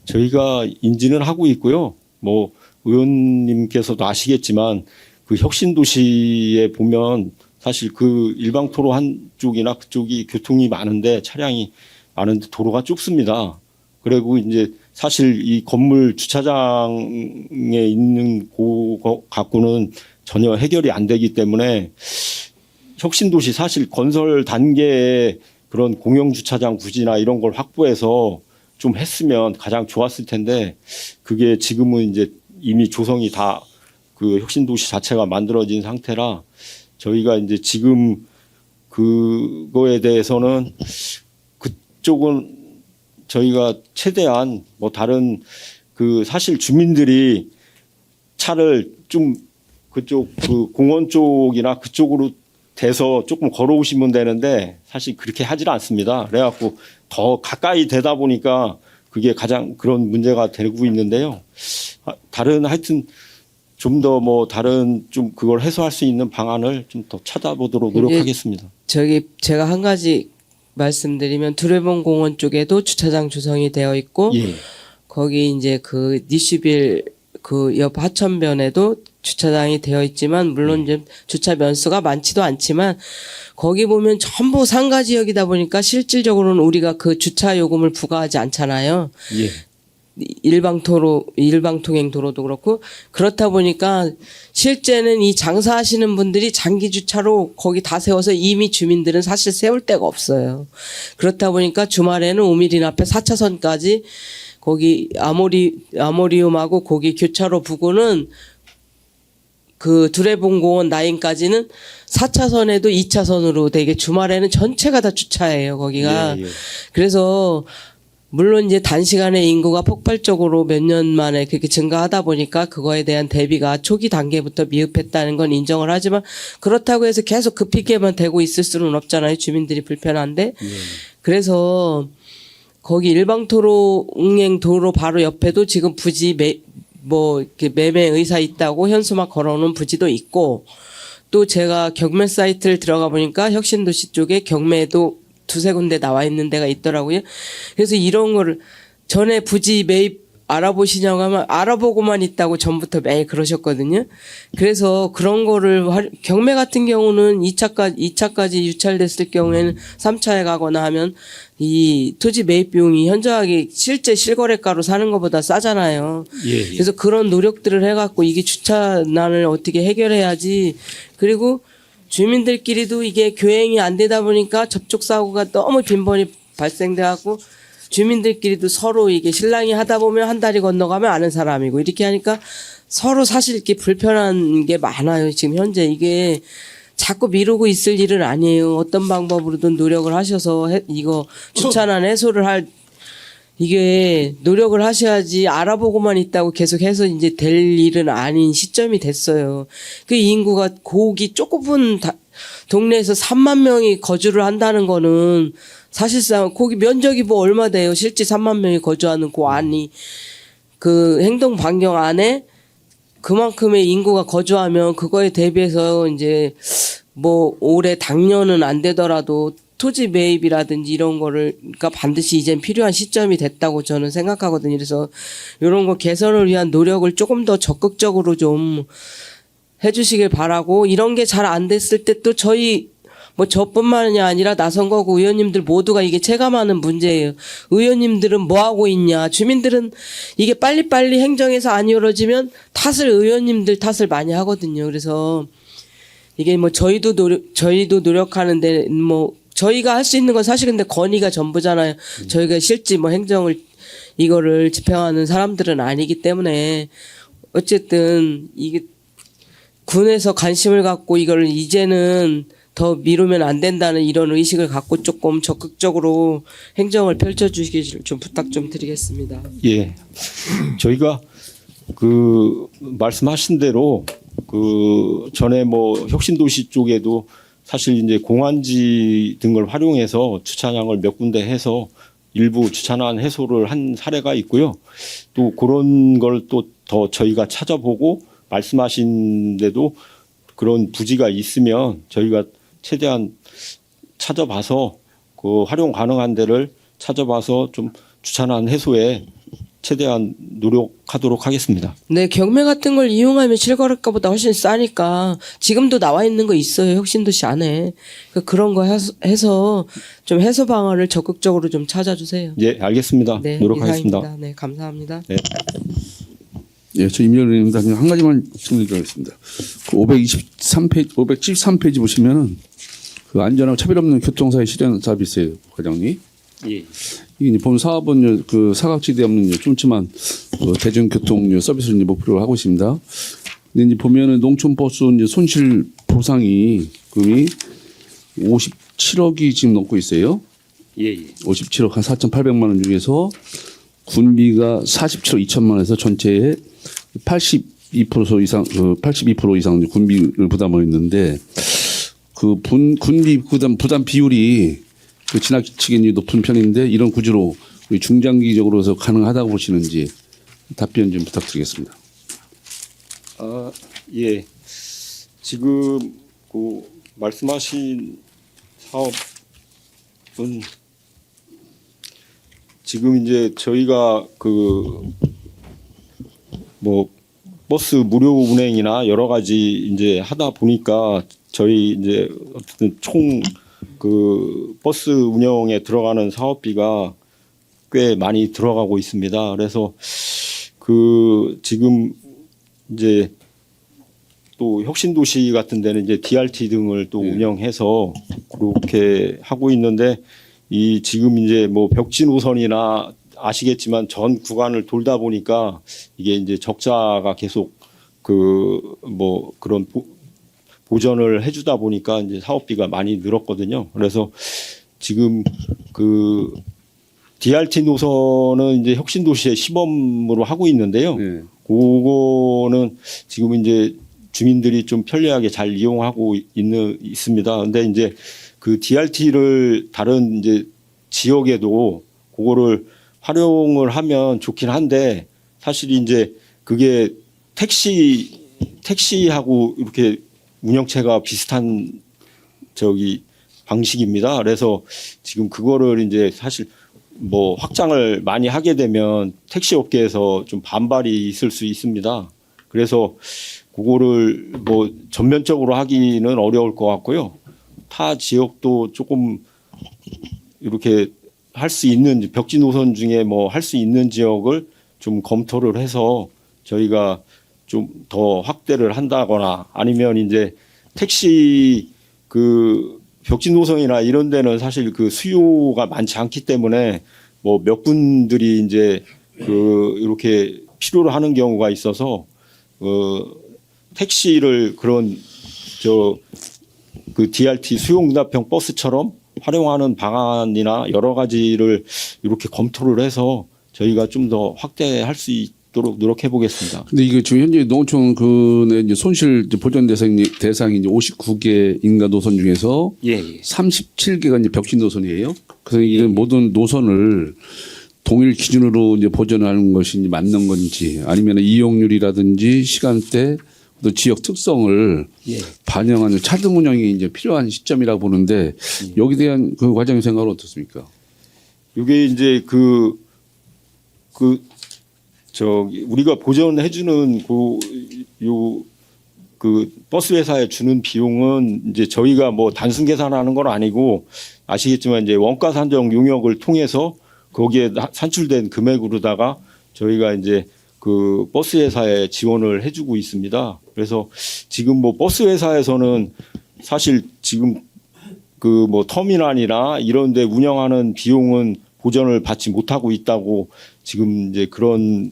저희가 인지는 하고 있고요. 뭐 의원님께서도 아시겠지만 그 혁신도시에 보면 사실 그 일방도로 한쪽이나 그쪽이 교통이 많은데 차량이 많은데 도로가 좁습니다. 그리고 이제 사실 이 건물 주차장에 있는 거 갖고는 전혀 해결이 안 되기 때문에 혁신도시 사실 건설 단계에 그런 공영 주차장 부지나 이런 걸 확보해서 좀 했으면 가장 좋았을 텐데 그게 지금은 이제 이미 조성이 다 그 혁신도시 자체가 만들어진 상태라 저희가 이제 지금 그거에 대해서는 그쪽은 저희가 최대한 뭐 다른 그 사실 주민들이 차를 좀 그쪽 그 공원 쪽이나 그쪽으로 돼서 조금 걸어오시면 되는데 사실 그렇게 하질 않습니다. 그래갖고 더 가까이 되다 보니까 그게 가장 그런 문제가 되고 있는데요. 다른 하여튼 좀 더 뭐 다른 좀 그걸 해소할 수 있는 방안을 좀 더 찾아보도록 노력하겠습니다. 제가 한 가지 말씀드리면 두레봉공원 쪽에도 주차장 조성이 되어 있고 예. 거기 이제 그 니슈빌 그 옆 하천변에도 주차장이 되어 있지만 물론 이제 주차 면수가 많지도 않지만 거기 보면 전부 상가 지역이다 보니까 실질적으로는 우리가 그 주차 요금을 부과하지 않잖아요. 예. 일방 통행 도로도 그렇고 그렇다 보니까 실제는 이 장사하시는 분들이 장기 주차로 거기 다 세워서 이미 주민들은 사실 세울 데가 없어요. 그렇다 보니까 주말에는 우미린 앞에 4차선까지 거기 아모리움하고 거기 교차로 부근은 그 두레봉공원 라인까지는 4차선에도 2차선으로 되게 주말에는 전체가 다 주차예요, 거기가. 예, 예. 그래서 물론 이제 단시간에 인구가 폭발적으로 몇 년 만에 그렇게 증가하다 보니까 그거에 대한 대비가 초기 단계부터 미흡했다는 건 인정을 하지만 그렇다고 해서 계속 그 핑계만 대고 있을 수는 없잖아요. 주민들이 불편한데. 그래서 거기 일방도로 응행 도로 바로 옆에도 지금 부지 이렇게 매매 의사 있다고 현수막 걸어놓은 부지도 있고 또 제가 경매 사이트를 들어가 보니까 혁신도시 쪽에 경매도 두세 군데 나와 있는 데가 있더라고요. 그래서 이런 거를 전에 부지 매입 알아보시냐고 하면 알아보고만 있다고 전부터 매일 그러셨거든요. 그래서 그런 거를 경매 같은 경우는 2차까지 유찰됐을 경우에는 3차에 가거나 하면 이 토지 매입 비용이 현저하게 실제 실거래가로 사는 것보다 싸잖아요. 예, 예. 그래서 그런 노력들을 해갖고 이게 주차난을 어떻게 해결해야지. 그리고 주민들끼리도 이게 교행이 안 되다 보니까 접촉 사고가 너무 빈번히 발생돼갖고 주민들끼리도 서로 이게 신랑이 하다 보면 한 다리 건너가면 아는 사람이고 이렇게 하니까 서로 사실 이렇게 불편한 게 많아요. 지금 현재 이게 자꾸 미루고 있을 일은 아니에요. 어떤 방법으로든 노력을 하셔서 이거 주차난 해소를 이게 노력을 하셔야지 알아보고만 있다고 계속 해서 이제 될 일은 아닌 시점이 됐어요. 그 인구가 고기 좁은 동네에서 3만 명이 거주를 한다는 거는 사실상 거기 면적이 뭐 얼마 돼요. 실제 3만 명이 거주하는 그 안이 그 행동 반경 안에 그만큼의 인구가 거주하면 그거에 대비해서 이제 뭐 올해 당년은 안 되더라도 토지 매입이라든지 이런 거를 그러니까 반드시 이젠 필요한 시점이 됐다고 저는 생각하거든요. 그래서 이런 거 개선을 위한 노력을 조금 더 적극적으로 좀 해주시길 바라고 이런 게 잘 안 됐을 때 또 저희 뭐 저뿐만이 아니라 나선거구 의원님들 모두가 이게 체감하는 문제예요. 의원님들은 뭐 하고 있냐. 주민들은 이게 빨리빨리 행정에서 안 이루어지면 의원님들 탓을 많이 하거든요. 그래서 이게 뭐 저희도 노력하는데 뭐 저희가 할 수 있는 건 사실 근데 건의가 전부잖아요. 저희가 실제 뭐 행정을 이거를 집행하는 사람들은 아니기 때문에 어쨌든 이게 군에서 관심을 갖고 이걸 이제는 더 미루면 안 된다는 이런 의식을 갖고 조금 적극적으로 행정을 펼쳐주시길 좀 부탁 좀 드리겠습니다. 예. 저희가 그 말씀하신 대로 그 전에 뭐 혁신도시 쪽에도 사실 이제 공안지 등을 활용해서 주차장을 몇 군데 해서 일부 주차난 해소를 한 사례가 있고요. 또 그런 걸 또 더 저희가 찾아보고 말씀하신 데도 그런 부지가 있으면 저희가 최대한 찾아봐서 그 활용 가능한 데를 찾아봐서 좀 주차난 해소에 최대한 노력하도록 하겠습니다. 네, 경매 같은 걸 이용하면 실거래가보다 훨씬 싸니까 지금도 나와 있는 거 있어요. 혁신도시 안에. 그런 거 해서 좀 해소 방안을 적극적으로 좀 찾아주세요. 예, 알겠습니다. 네, 노력하겠습니다. 이상입니다. 네, 감사합니다. 네. 예, 저 임명을 의원입니다. 그냥 한 가지만 질문드리겠습니다. 그 573페이지 보시면은 그 안전하고 차별 없는 교통사회 실현 서비스 과장님. 예. 이게 이제 본 사업은 그 사각지대 없는 쫌쫌한 대중교통 서비스를 이제 목표로 하고 있습니다. 근데 이제 보면은 농촌버스 이제 손실 보상이 금이 57억이 지금 넘고 있어요. 예. 57억 한 4,800만 원 중에서 군비가 47억 2천만 원에서 전체의 82% 이상 82% 이상 군비를 부담하고 있는데 그 군비 부담 비율이 그 지나치게 높은 편인데 이런 구조로 중장기적으로서 가능하다고 보시는지 답변 좀 부탁드리겠습니다. 아, 예. 지금 그 말씀하신 사업은 지금 이제 저희가 그 뭐 버스 무료 운행이나 여러 가지 이제 하다 보니까 저희 이제 어쨌든 총 그 버스 운영에 들어가는 사업비가 꽤 많이 들어가고 있습니다. 그래서 그 지금 이제 또 혁신도시 같은 데는 이제 DRT 등을 또 운영해서 그렇게 하고 있는데 이 지금 이제 뭐 벽지 노선이나 아시겠지만 전 구간을 돌다 보니까 이게 이제 적자가 계속 그 뭐 그런 보전을 해주다 보니까 이제 사업비가 많이 늘었거든요. 그래서 지금 그 DRT 노선은 이제 혁신도시의 시범으로 하고 있는데요. 네. 그거는 지금 이제 주민들이 좀 편리하게 잘 이용하고 있습니다. 근데 이제 그 DRT를 다른 이제 지역에도 그거를 활용을 하면 좋긴 한데 사실 이제 그게 택시하고 이렇게 운영체가 비슷한 방식입니다. 그래서 지금 그거를 이제 사실 뭐 확장을 많이 하게 되면 택시 업계에서 좀 반발이 있을 수 있습니다. 그래서 그거를 뭐 전면적으로 하기는 어려울 것 같고요. 타 지역도 조금 이렇게 할 수 있는 벽지 노선 중에 뭐 할 수 있는 지역을 좀 검토를 해서 저희가 좀 더 확대를 한다거나 아니면 이제 택시 그 벽지 노선이나 이런 데는 사실 그 수요가 많지 않기 때문에 뭐 몇 분들이 이제 그 이렇게 필요로 하는 경우가 있어서 택시를 그런 그 DRT 수용응답형 버스처럼 활용하는 방안이나 여러 가지를 이렇게 검토를 해서 저희가 좀 더 확대할 수 있도록 노력해 보겠습니다. 근데 이게 지금 현재 농촌군의 이제 손실 보전 대상이 이제 59개 인가 노선 중에서 37개가 이제 벽지 노선이에요. 그래서 이런 모든 노선을 동일 기준으로 이제 보전하는 것이 맞는 건지 아니면 이용률이라든지 시간대 또 지역 특성을 반영하는 차등 운영이 이제 필요한 시점이라고 보는데 여기에 대한 그 과장님 생각은 어떻습니까? 이게 이제 우리가 보전해주는 그 버스 회사에 주는 비용은 이제 저희가 뭐 단순 계산하는 건 아니고 아시겠지만 이제 원가 산정 용역을 통해서 거기에 산출된 금액으로다가 저희가 이제 그 버스 회사에 지원을 해주고 있습니다. 그래서 지금 뭐 버스 회사에서는 사실 지금 그 뭐 터미널이나 이런 데 운영하는 비용은 보전을 받지 못하고 있다고 지금 이제 그런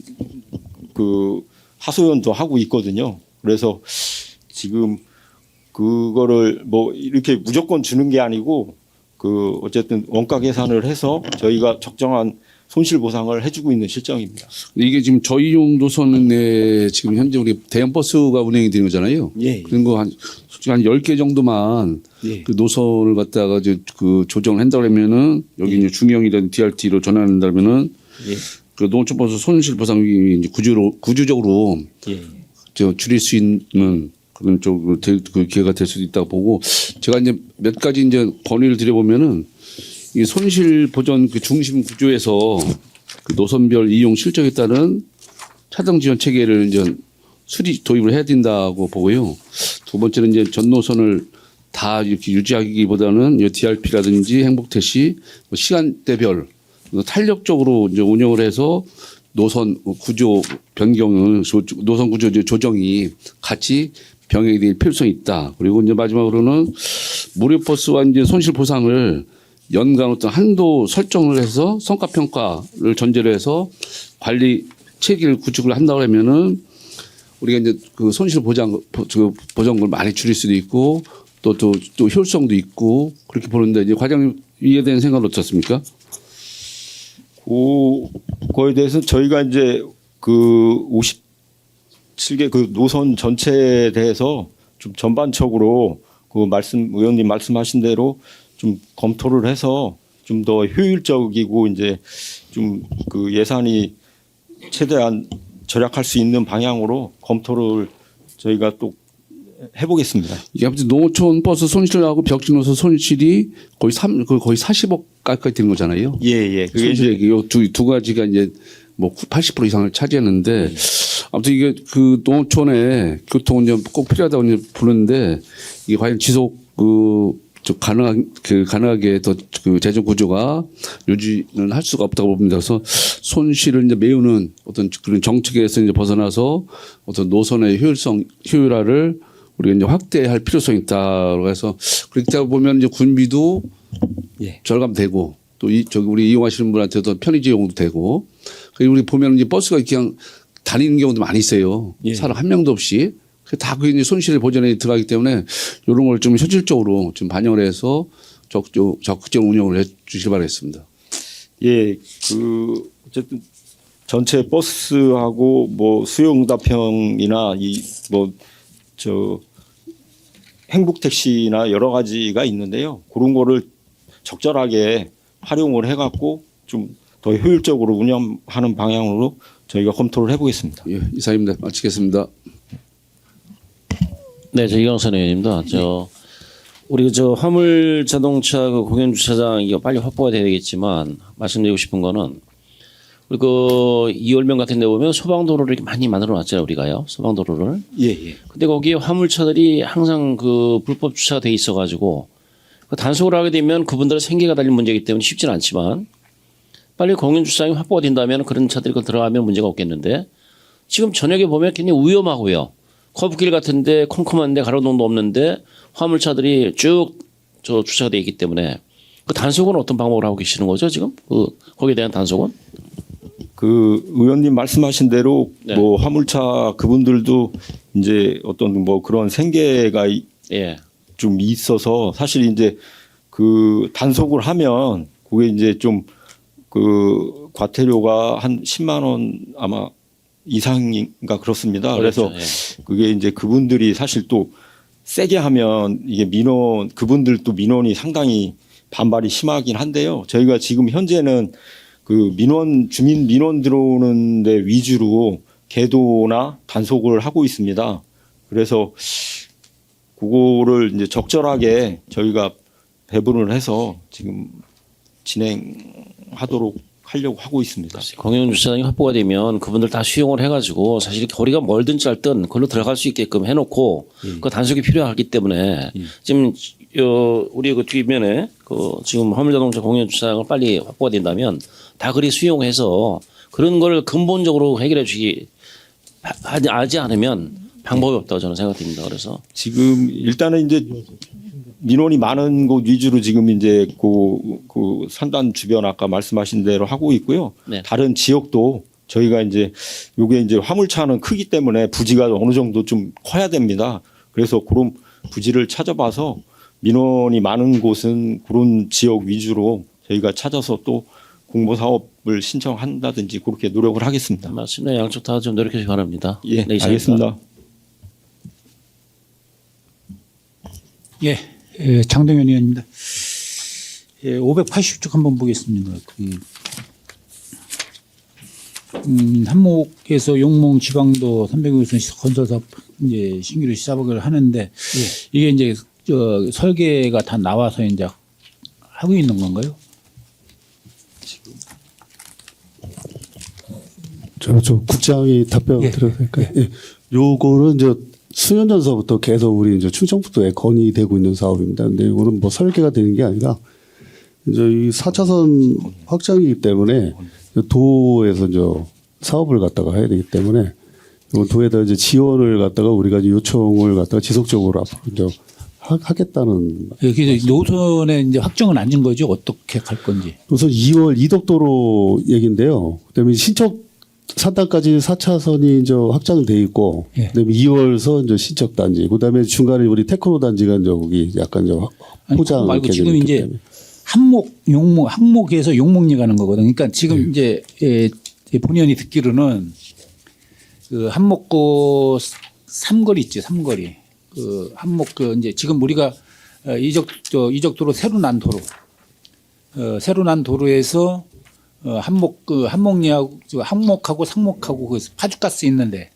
그 하소연도 하고 있거든요. 그래서 지금 그거를 뭐 이렇게 무조건 주는 게 아니고 그 어쨌든 원가 계산을 해서 저희가 적정한 손실 보상을 해주고 있는 실정입니다. 이게 지금 저희용 노선에 지금 현재 우리 대형 버스가 운행이 되는 거잖아요. 그런 거 솔직히 한 10개 정도만 그 노선을 갖다가 이제 그 조정을 한다 그러면은 여기 이제 중형이든 DRT로 전환한다면은 그 농촌버스 손실 보상이 이제 구조적으로 줄일 수 있는 그런 쪽으로 그 기회가 될 수도 있다고 보고 제가 이제 몇 가지 이제 건의를 드려보면은 이 손실 보전 그 중심 구조에서 그 노선별 이용 실적에 따른 차등 지원 체계를 이제 도입을 해야 된다고 보고요. 두 번째는 이제 전 노선을 다 이렇게 유지하기보다는 DRP라든지 행복택시 시간대별 탄력적으로 이제 운영을 해서 노선 구조 변경을 노선 구조 조정이 같이 병행이 될 필요성이 있다. 그리고 이제 마지막으로는 무료 버스와 이제 손실 보상을 연간 어떤 한도 설정을 해서 성과 평가를 전제로 해서 관리 체계를 구축을 한다고 하면은 우리가 이제 그 손실 보정을 많이 줄일 수도 있고 또 효율성도 있고 그렇게 보는데 이제 과장님 이에 대한 생각은 어떻습니까? 그거에 대해서 저희가 이제 그 57개 그 노선 전체에 대해서 좀 전반적으로 그 의원님 말씀하신 대로 좀 검토를 해서 좀 더 효율적이고 이제 좀 그 예산이 최대한 절약할 수 있는 방향으로 검토를 저희가 또 해보겠습니다. 이게 아무튼 농어촌 버스 손실하고 벽지노선 손실이 거의 40억 가까이 되는 거잖아요. 예. 그게 이제 두 가지가 이제 뭐 80% 이상을 차지하는데 아무튼 이게 그 농어촌의 교통은 꼭 필요하다고 보는데 이게 과연 지속 가능하게 더 그 재정 구조가 유지는 할 수가 없다고 봅니다. 그래서 손실을 이제 메우는 어떤 그런 정책에서 이제 벗어나서 어떤 노선의 효율화를 우리가 이제 확대할 필요성이 있다고 해서 그렇게 보면 이제 군비도 절감되고 또 우리 이용하시는 분한테도 편의지 이용도 되고 그리고 우리 보면 이제 버스가 그냥 다니는 경우도 많이 있어요. 사람 한 명도 없이. 다 그 손실 보전에 들어가기 때문에 이런 걸 좀 현실적으로 좀 반영을 해서 적극적 운영을 해 주시기 바라겠습니다. 예, 어쨌든 전체 버스하고 뭐 수요응답형이나 행복택시나 여러 가지가 있는데요. 그런 거를 적절하게 활용을 해갖고 좀 더 효율적으로 운영하는 방향으로 저희가 검토를 해보겠습니다. 예, 이상입니다. 마치겠습니다. 네, 이광선 의원입니다. 우리 화물 자동차 공영 주차장 이거 빨리 확보가 돼야 되겠지만 말씀드리고 싶은 거는 우리 2월명 같은 데 보면 소방도로를 이렇게 많이 만들어 놨잖아요, 우리가요. 소방도로를. 예. 근데 거기에 화물차들이 항상 불법 주차가 돼 있어 가지고 단속을 하게 되면 그분들의 생계가 달린 문제이기 때문에 쉽지는 않지만 빨리 공영 주차장이 확보가 된다면 그런 차들이 들어가면 문제가 없겠는데 지금 저녁에 보면 굉장히 위험하고요. 커브길 같은데 컴컴한데 가로등도 없는데 화물차들이 쭉 주차가 되어 있기 때문에 그 단속은 어떤 방법으로 하고 계시는 거죠 지금? 거기에 대한 단속은? 그 의원님 말씀하신 대로 뭐 화물차 그분들도 이제 어떤 뭐 그런 생계가 좀 있어서 사실 이제 그 단속을 하면 그게 이제 좀 그 과태료가 한 10만 원 아마 이상인가 그렇습니다. 그래서 그게 이제 그분들이 사실 또 세게 하면 이게 그분들도 민원이 상당히 반발이 심하긴 한데요. 저희가 지금 현재는 그 주민 민원 들어오는 데 위주로 계도나 단속을 하고 있습니다. 그래서 그거를 이제 적절하게 저희가 배분을 해서 지금 진행하도록 하려고 하고 있습니다. 공영 주차장이 확보가 되면 그분들 다 수용을 해가지고 사실 거리가 멀든 짧든 그걸로 들어갈 수 있게끔 해놓고 그 단속이 필요하기 때문에 지금 우리 뒷면에 지금 화물자동차 공영 주차장을 빨리 확보가 된다면 다 그리 수용해서 그런 걸 근본적으로 해결해 주기 하지 않으면 방법이 없다고 저는 생각됩니다. 그래서 지금 일단은 이제 민원이 많은 곳 위주로 지금 이제 그 산단 주변 아까 말씀하신 대로 하고 있고요. 다른 지역도 저희가 이제 요게 이제 화물차는 크기 때문에 부지가 어느 정도 좀 커야 됩니다. 그래서 그런 부지를 찾아봐서 민원이 많은 곳은 그런 지역 위주로 저희가 찾아서 또 공모 사업을 신청한다든지 그렇게 노력을 하겠습니다. 맞습니다. 양쪽 다 좀 노력해 주시기 바랍니다. 예, 알겠습니다. 예, 장동현 의원입니다. 580쪽 한번 보겠습니다. 한목에서 용몽 지방도 300호선 건설 사업 이제 신규로 시작을 하는데 이게 이제 설계가 다 나와서 이제 하고 있는 건가요? 저 국장이 답변 예. 드려도 될까요? 예. 요거는 이제 수년 전서부터 계속 우리 이제 충청북도에 건의되고 있는 사업입니다. 근데 이거는 뭐 설계가 되는 게 아니라 이제 이 4차선 확장이기 때문에 도에서 이제 사업을 갖다가 해야 되기 때문에 이건 도에다 이제 지원을 갖다가 우리가 이제 요청을 갖다가 지속적으로 앞으로 이제 하겠다는. 예, 그래서 노선에 이제 확정은 안 진 거죠. 어떻게 갈 건지. 우선 2월 이덕도로 얘기인데요. 그다음에 신척 산단까지 4차선이 이제 확장돼 있고, 예. 그다음에 2월서 이제 신척 단지, 그다음에 중간에 우리 테크노 단지가 이제 거기 약간 이제 포장 그거 말고 지금 개념이 있기 이제 때문에. 항목에서 용목리 가는 거거든. 그러니까 지금 이제 본의원이 듣기로는 그 한목고 삼거리 있지, 삼거리. 그 한목 그 이제 지금 우리가 이적도로 새로 난 도로, 새로 난 도로에서 한목리하고 항목하고 상목하고 그 파주가스 있는데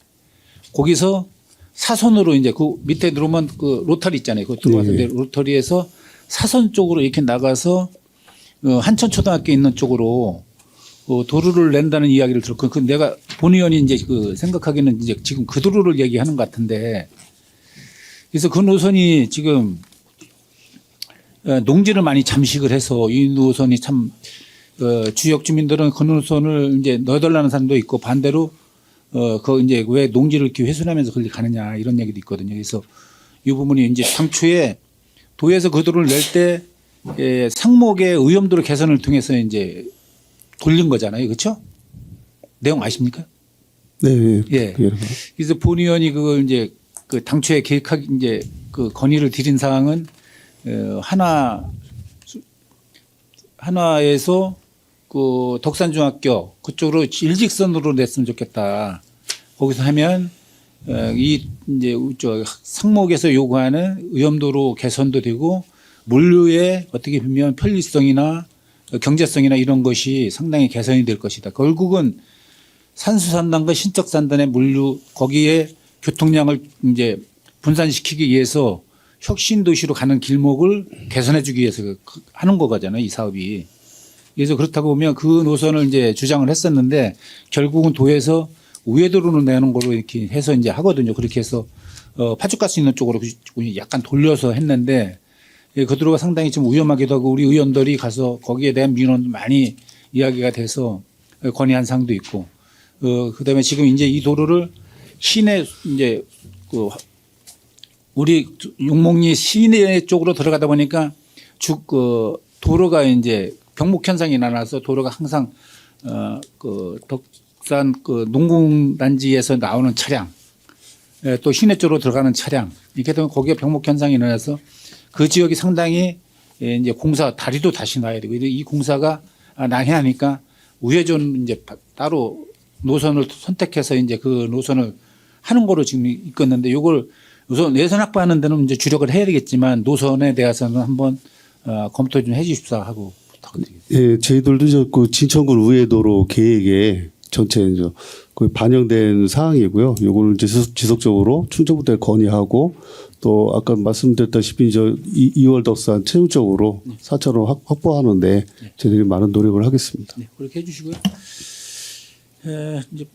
거기서 사선으로 이제 그 밑에 들어오면 그 로터리 있잖아요. 그 들어왔는데 로터리에서 사선 쪽으로 이렇게 나가서 한천초등학교 있는 쪽으로 도로를 낸다는 이야기를 들었고, 그 내가 본의원이 이제 그 생각하기는 이제 지금 그 도로를 얘기하는 것 같은데, 그래서 그 노선이 지금 농지를 많이 잠식을 해서 이 노선이 참 지역 주민들은 그 노선을 이제 넣어달라는 사람도 있고, 반대로 그 이제 왜 농지를 이렇게 훼손하면서 거기 가느냐 이런 얘기도 있거든요. 그래서 이 부분이 이제 당초에 도에서 그 도로를 낼 때 상목의 의염도로 개선을 통해서 이제 돌린 거잖아요. 그렇죠? 내용 아십니까? 네. 예. 그래서 본의원이 그걸 이제 그 당초에 계획하기 이제 그 건의를 드린 사항은 하나에서 그 덕산중학교 그쪽으로 일직선으로 냈으면 좋겠다. 거기서 하면 이 이제 저 상목에서 요구하는 의염도로 개선도 되고 물류의 어떻게 보면 편리성이나 경제성이나 이런 것이 상당히 개선이 될 것이다. 결국은 산수산단과 신척산단의 물류 거기에 교통량을 이제 분산시키기 위해서 혁신도시로 가는 길목을 개선해주기 위해서 하는 거잖아요, 이 사업이. 그래서 그렇다고 보면 그 노선을 이제 주장을 했었는데 결국은 도에서 우회도로로 내는 걸로 이렇게 해서 이제 하거든요. 그렇게 해서 파주가스 있는 쪽으로 약간 돌려서 했는데 그 도로가 상당히 좀 위험하기도 하고 우리 의원들이 가서 거기에 대한 민원도 많이 이야기가 돼서 건의한 사항도 있고 그다음에 지금 이제 이 도로를 시내 이제 그 우리 용목리 시내 쪽으로 들어가다 보니까 그 도로가 이제 병목 현상이 나서 도로가 항상 그 덕산 그 농공단지에서 나오는 차량 또 시내 쪽으로 들어가는 차량 이렇게 되면 거기에 병목 현상이 일어나서 그 지역이 상당히 이제 공사 다리도 다시 놔야 되고 이 공사가 난해하니까 우회전 이제 따로 노선을 선택해서 이제 그 노선을 하는 거로 지금 있겠는데 이걸 우선 예산 확보하는 데는 이제 주력을 해야 되겠지만 노선에 대해서는 한번 검토 좀 해 주십사 하고 부탁드리겠습니다. 예, 저희들도 이제 그 진천군 우회도로 계획에 전체 이제 그 반영된 사항이고요. 요거를 이제 지속적으로 충청북도에 건의하고 또 아까 말씀드렸다시피 이제 2월 덕산 최우적으로 4차로 확보하는데 저희들이 많은 노력을 하겠습니다. 네, 그렇게 해주시고요. 이제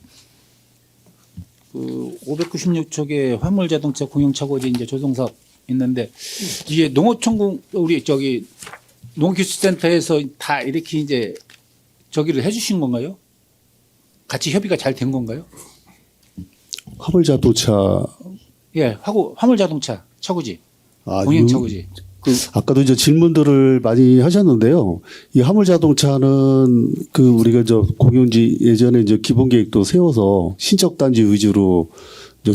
그 596척의 화물자동차 공영차고지 이제 조성사업 있는데 이게 농어촌공 우리 저기 농기술센터에서 다 이렇게 이제 저기를 해주신 건가요? 같이 협의가 잘 된 건가요? 화물자동차. 예, 화물자동차 차고지, 공영차고지. 아까도 이제 질문들을 많이 하셨는데요. 이 화물자동차는 그 우리가 저 공용지 예전에 이제 기본계획도 세워서 신척단지 위주로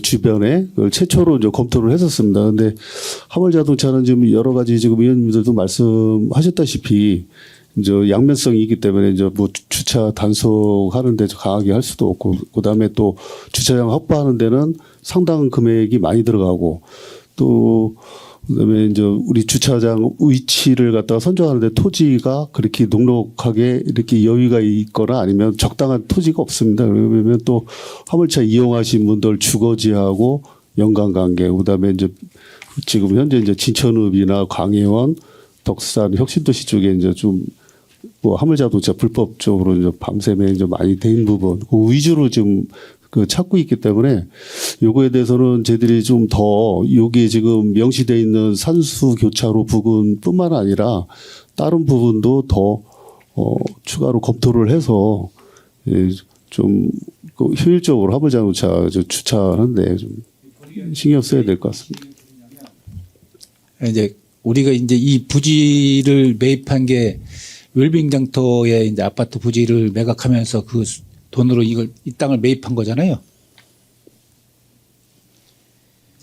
주변에 그걸 최초로 이제 검토를 했었습니다. 근데 화물자동차는 지금 여러 가지 지금 의원님들도 말씀하셨다시피 이제 양면성이 있기 때문에 이제 뭐 주차 단속하는데 강하게 할 수도 없고 그다음에 또 주차장 확보하는 데는 상당한 금액이 많이 들어가고 또 그다음에 이제 우리 주차장 위치를 갖다가 선정하는데 토지가 그렇게 넉넉하게 이렇게 여유가 있거나 아니면 적당한 토지가 없습니다. 그러면 또 화물차 이용하신 분들 주거지하고 연관관계, 그다음에 이제 지금 현재 이제 진천읍이나 광해원, 덕산, 혁신도시 쪽에 이제 좀 뭐 화물자동차 불법적으로 이제 밤샘에 이제 많이 된 부분 그 위주로 지금 그 찾고 있기 때문에 요거에 대해서는 저희들이 좀 더 여기 지금 명시되어 있는 산수 교차로 부분뿐만 아니라 다른 부분도 더 추가로 검토를 해서 좀 효율적으로 화물자동차 주차하는데 좀 신경 써야 될 것 같습니다. 이제 우리가 이제 이 부지를 매입한 게 웰빙장터의 이제 아파트 부지를 매각하면서 그 돈으로 이 땅을 매입한 거잖아요.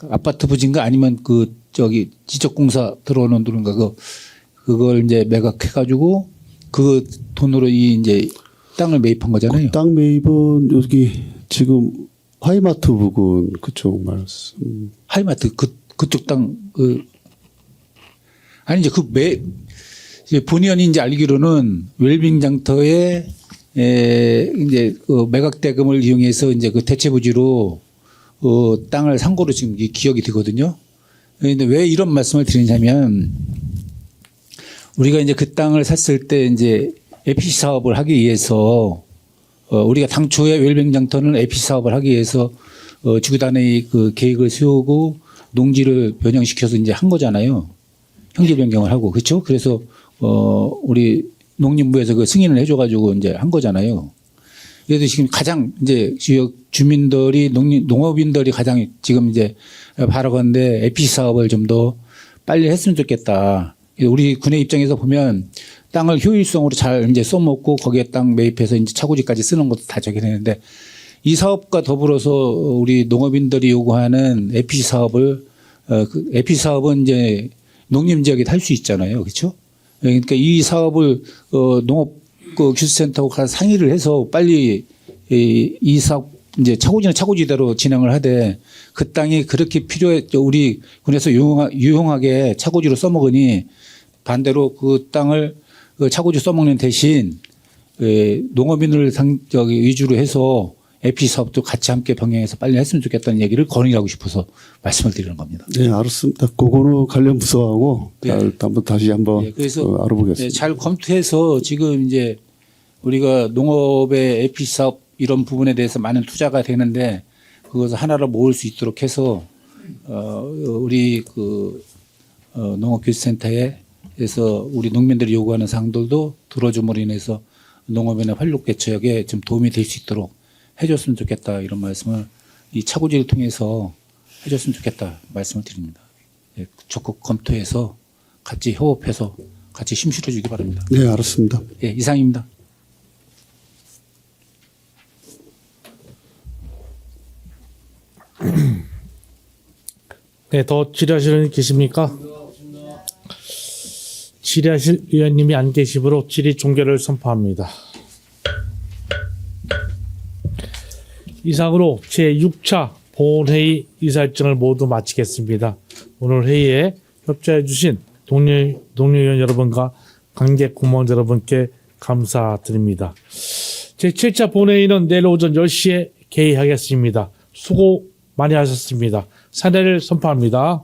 아파트 부지인가 아니면 그 저기 지적공사 들어오는 돈인가 그걸 이제 매각해가지고 그 돈으로 이 이제 땅을 매입한 거잖아요. 그 땅 매입은 여기 지금 하이마트 부근 그쪽 말씀. 하이마트 그쪽 땅 아니 이제 이제 본의원이 이제 알기로는 웰빙장터에 이제 그 매각 대금을 이용해서 이제 그 대체 부지로 땅을 산 거로 지금 기억이 되거든요. 그런데 왜 이런 말씀을 드리냐면 우리가 이제 그 땅을 샀을 때 이제 FC 사업을 하기 위해서 우리가 당초에 웰빙장터는 FC 사업을 하기 위해서 지구단의 그 계획을 세우고 농지를 변형시켜서 이제 한 거잖아요. 형질 변경을 하고 그렇죠. 그래서 우리 농림부에서 그 승인을 해줘가지고 이제 한 거잖아요. 그래서 지금 가장 이제 지역 주민들이 농업인들이 가장 지금 이제 바라건대 FC 사업을 좀 더 빨리 했으면 좋겠다. 우리 군의 입장에서 보면 땅을 효율성으로 잘 이제 써먹고 거기에 땅 매입해서 이제 차고지까지 쓰는 것도 다 저기 되는데 이 사업과 더불어서 우리 농업인들이 요구하는 FC 사업을 그 FC 사업은 이제 농림 지역에 할 수 있잖아요, 그렇죠? 그러니까 이 사업을 농업 그 교수센터하고 가서 상의를 해서 빨리 이 사업 이제 차고지는 차고지대로 진행을 하되 그 땅이 그렇게 필요해 우리 군에서 유용하게 차고지로 써먹으니 반대로 그 땅을 차고지 써먹는 대신 농업인을 위주로 해서 FC 사업도 같이 함께 병행해서 빨리 했으면 좋겠다는 얘기를 건의하고 싶어서 말씀을 드리는 겁니다. 네, 알았습니다. 그거는 관련 부서하고 다시 한번 그래서 알아보겠습니다. 잘 검토해서 지금 이제 우리가 농업의 FC 사업 이런 부분에 대해서 많은 투자가 되는데 그것을 하나로 모을 수 있도록 해서 우리 그 농업교수센터에서 우리 농민들이 요구하는 사항들도 들어줌으로 인해서 농업인의 활력 개척에 좀 도움이 될 수 있도록 해줬으면 좋겠다 이런 말씀을 이 차고지를 통해서 해줬으면 좋겠다 말씀을 드립니다. 적극 검토해서 같이 협업해서 같이 힘실어 주기 바랍니다. 네, 알았습니다. 예, 이상입니다. 네, 더 질의하실 의원 계십니까? 질의하실 의원님이 안 계시므로 질의 종결을 선포합니다. 이상으로 제6차 본회의 의사일정을 모두 마치겠습니다. 오늘 회의에 협조해 주신 동료의원 여러분과 관객 공무원 여러분께 감사드립니다. 제7차 본회의는 내일 오전 10시에 개의하겠습니다. 수고 많이 하셨습니다. 사례를 선포합니다.